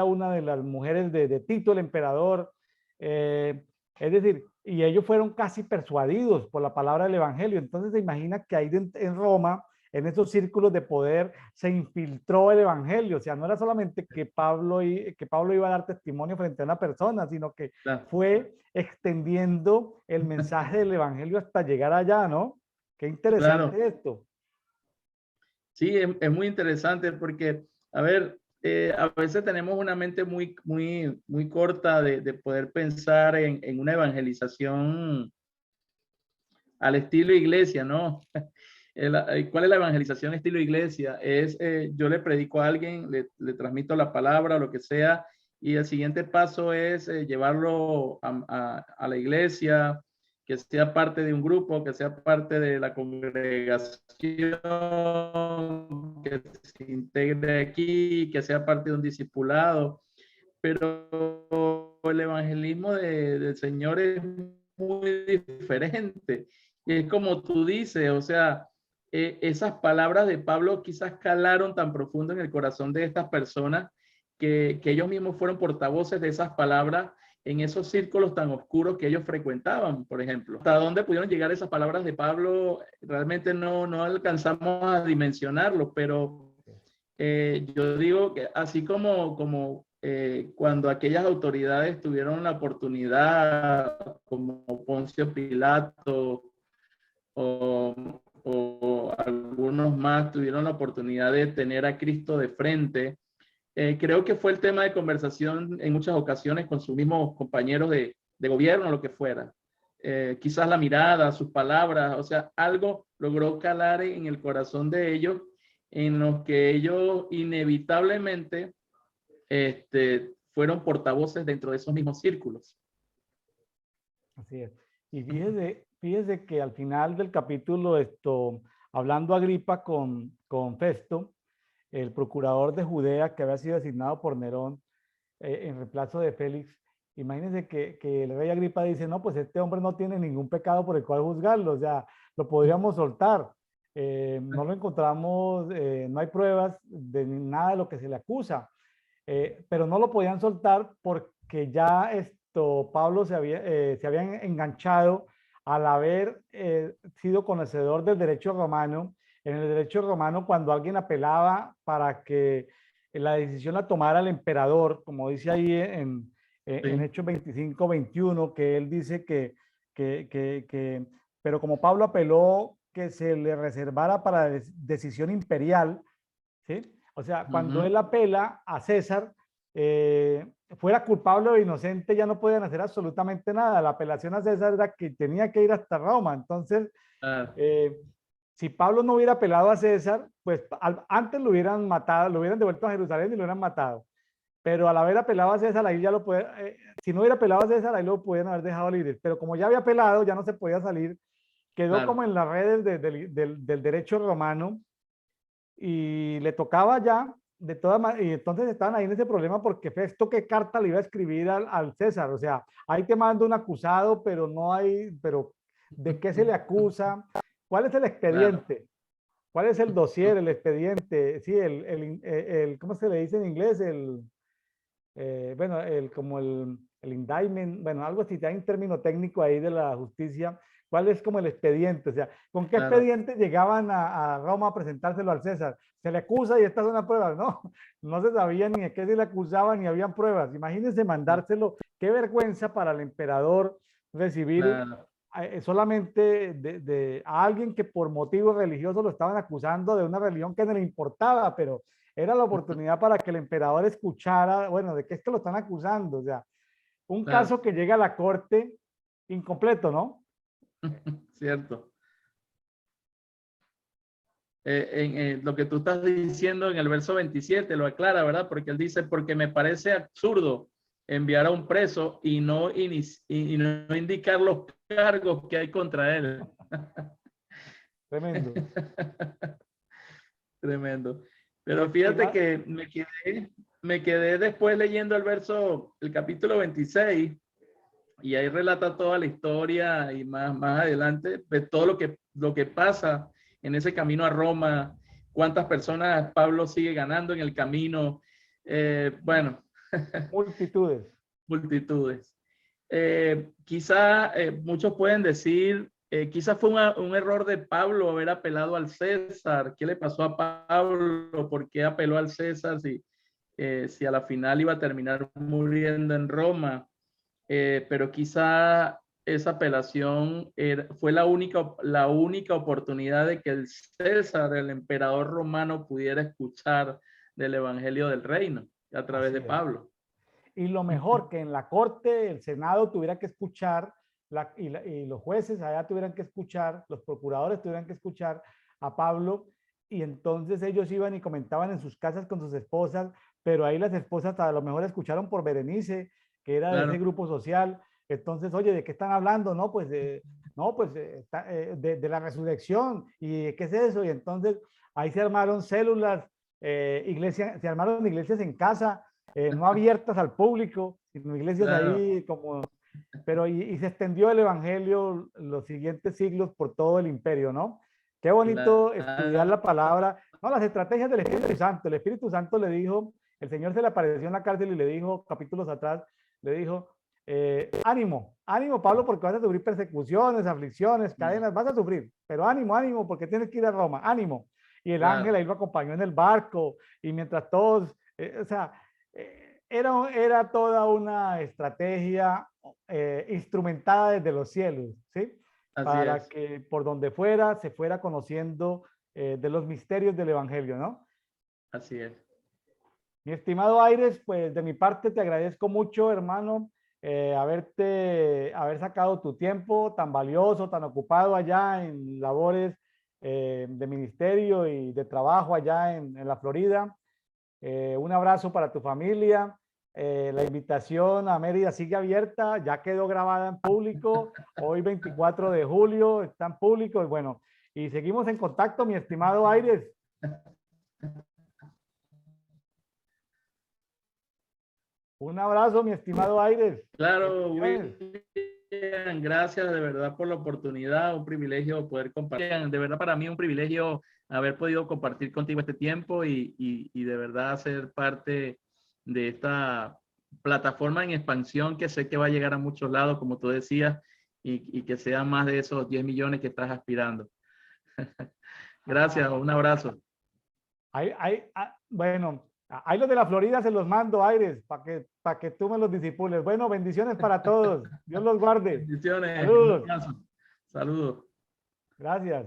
una de las mujeres de Tito, el emperador. Es decir, y ellos fueron casi persuadidos por la palabra del Evangelio. Entonces se imagina que ahí en Roma, en esos círculos de poder, se infiltró el Evangelio. O sea, no era solamente que Pablo iba a dar testimonio frente a una persona, sino que Claro. fue extendiendo el mensaje del Evangelio hasta llegar allá, ¿no? Qué Claro. interesante esto. Sí, es muy interesante porque, a ver, a veces tenemos una mente muy corta de poder pensar en una evangelización al estilo iglesia, ¿no? ¿Cuál es la evangelización estilo iglesia? Es yo le predico a alguien, le transmito la palabra, lo que sea, y el siguiente paso es llevarlo a la iglesia, que sea parte de un grupo, que sea parte de la congregación, que se integre aquí, que sea parte de un discipulado. Pero el evangelismo del Señor es muy diferente. Y es como tú dices, o sea, esas palabras de Pablo quizás calaron tan profundo en el corazón de estas personas que ellos mismos fueron portavoces de esas palabras en esos círculos tan oscuros que ellos frecuentaban, por ejemplo. ¿Hasta dónde pudieron llegar esas palabras de Pablo? Realmente no alcanzamos a dimensionarlo, pero yo digo que así como cuando aquellas autoridades tuvieron la oportunidad, como Poncio Pilato o, o algunos más tuvieron la oportunidad de tener a Cristo de frente, creo que fue el tema de conversación en muchas ocasiones con sus mismos compañeros de gobierno, lo que fuera. Quizás la mirada, sus palabras, o sea, algo logró calar en el corazón de ellos, en los que ellos inevitablemente fueron portavoces dentro de esos mismos círculos. Así es. Y fíjese que al final del capítulo, hablando Agripa con Festo, el procurador de Judea que había sido designado por Nerón en reemplazo de Félix. Imagínense que el rey Agripa dice, no, pues este hombre no tiene ningún pecado por el cual juzgarlo, o sea, lo podríamos soltar. No lo encontramos, no hay pruebas de nada de lo que se le acusa, pero no lo podían soltar porque ya Pablo se había enganchado al haber sido conocedor del derecho romano. En el derecho romano, cuando alguien apelaba para que la decisión la tomara el emperador, como dice ahí en Sí. Hechos 25-21, que él dice que, pero como Pablo apeló que se le reservara para decisión imperial, ¿sí? O sea, cuando Ujú. él apela a César, fuera culpable o inocente, ya no podían hacer absolutamente nada. La apelación a César era que tenía que ir hasta Roma. Entonces, Ah, eh, si Pablo no hubiera apelado a César, pues antes lo hubieran matado, lo hubieran devuelto a Jerusalén y lo hubieran matado. Pero al haber apelado a César, ahí ya lo puede, si no hubiera apelado a César, ahí lo pudieran haber dejado libre. Pero como ya había apelado, ya no se podía salir, quedó como claro. en las redes del derecho romano y le tocaba ya de todas maneras, y entonces estaban ahí en ese problema porque Festo qué carta le iba a escribir al César, o sea, ahí te manda un acusado, pero no hay, pero ¿de qué se le acusa? ¿Cuál es el Claro. expediente? ¿Cuál es el dossier, el expediente? Sí, ¿cómo se le dice en inglés? Bueno, como el indictment, bueno, algo así, hay un término técnico ahí de la justicia. ¿Cuál es como el expediente? O sea, ¿con qué Claro. expediente llegaban a Roma a presentárselo al César? Se le acusa y estas son las pruebas, ¿no? No se sabía ni a qué se le acusaban ni habían pruebas. Imagínense mandárselo. Qué vergüenza para el emperador recibir Claro. solamente a alguien que por motivos religiosos lo estaban acusando de una religión que no le importaba, pero era la oportunidad para que el emperador escuchara, bueno, de qué es que lo están acusando, o sea, un Claro. caso que llega a la corte incompleto, ¿no? Cierto. Lo que tú estás diciendo en el verso 27 lo aclara, ¿verdad? Porque él dice, porque me parece absurdo enviar a un preso y no indicar los cargos que hay contra él. Tremendo. Tremendo. Mi Pero fíjate estima, que me quedé después leyendo el capítulo 26, y ahí relata toda la historia y más adelante, pues, todo lo que pasa en ese camino a Roma, cuántas personas Pablo sigue ganando en el camino, bueno, multitudes. multitudes. Quizá muchos pueden decir, quizá fue un error de Pablo haber apelado al César. ¿Qué le pasó a Pablo? ¿Por qué apeló al César si a la final iba a terminar muriendo en Roma? Pero quizá esa apelación fue la única oportunidad de que el César, el emperador romano, pudiera escuchar del Evangelio del Reino a través Así de es. Pablo. Y lo mejor, que en la corte el Senado tuviera que escuchar, y los jueces allá tuvieran que escuchar, los procuradores tuvieran que escuchar a Pablo, y entonces ellos iban y comentaban en sus casas con sus esposas, pero ahí las esposas a lo mejor escucharon por Berenice, que era de ese Claro, grupo social. Entonces, oye, ¿de qué están hablando? No, pues, no, pues de la resurrección, ¿y qué es eso? Y entonces ahí se armaron células, se armaron iglesias en casa, no abiertas al público, sino iglesias claro, ahí como, pero y se extendió el evangelio los siguientes siglos por todo el imperio, ¿no? Qué bonito estudiar claro, la palabra, no, las estrategias del Espíritu Santo. El Espíritu Santo le dijo, el Señor se le apareció en la cárcel y le dijo, capítulos atrás, le dijo, ánimo, ánimo Pablo, porque vas a sufrir persecuciones, aflicciones, cadenas, vas a sufrir, pero ánimo, ánimo, porque tienes que ir a Roma, ánimo. Y el ángel claro, ahí lo acompañó en el barco, y mientras todos, o sea, era toda una estrategia instrumentada desde los cielos, ¿sí? así Para es, que por donde fuera se fuera conociendo de los misterios del Evangelio, ¿no? así es. Mi estimado Aires, pues de mi parte te agradezco mucho, hermano, haber sacado tu tiempo tan valioso, tan ocupado allá en labores de ministerio y de trabajo allá en la Florida. Un abrazo para tu familia. La invitación a Mérida sigue abierta, ya quedó grabada en público. Hoy 24 de julio está en público y bueno, y seguimos en contacto, mi estimado Aires. Un abrazo, mi estimado Aires. Claro, William, gracias de verdad por la oportunidad, un privilegio poder compartir. De verdad para mí un privilegio haber podido compartir contigo este tiempo y de verdad ser parte de esta plataforma en expansión que sé que va a llegar a muchos lados, como tú decías, y que sean más de esos 10 millones que estás aspirando. Gracias, un abrazo. Bueno, ahí los de la Florida se los mando, Aires, para que tú me los disipules. Bueno, bendiciones para todos. Dios los guarde. Bendiciones. Saludos. Saludos. Gracias.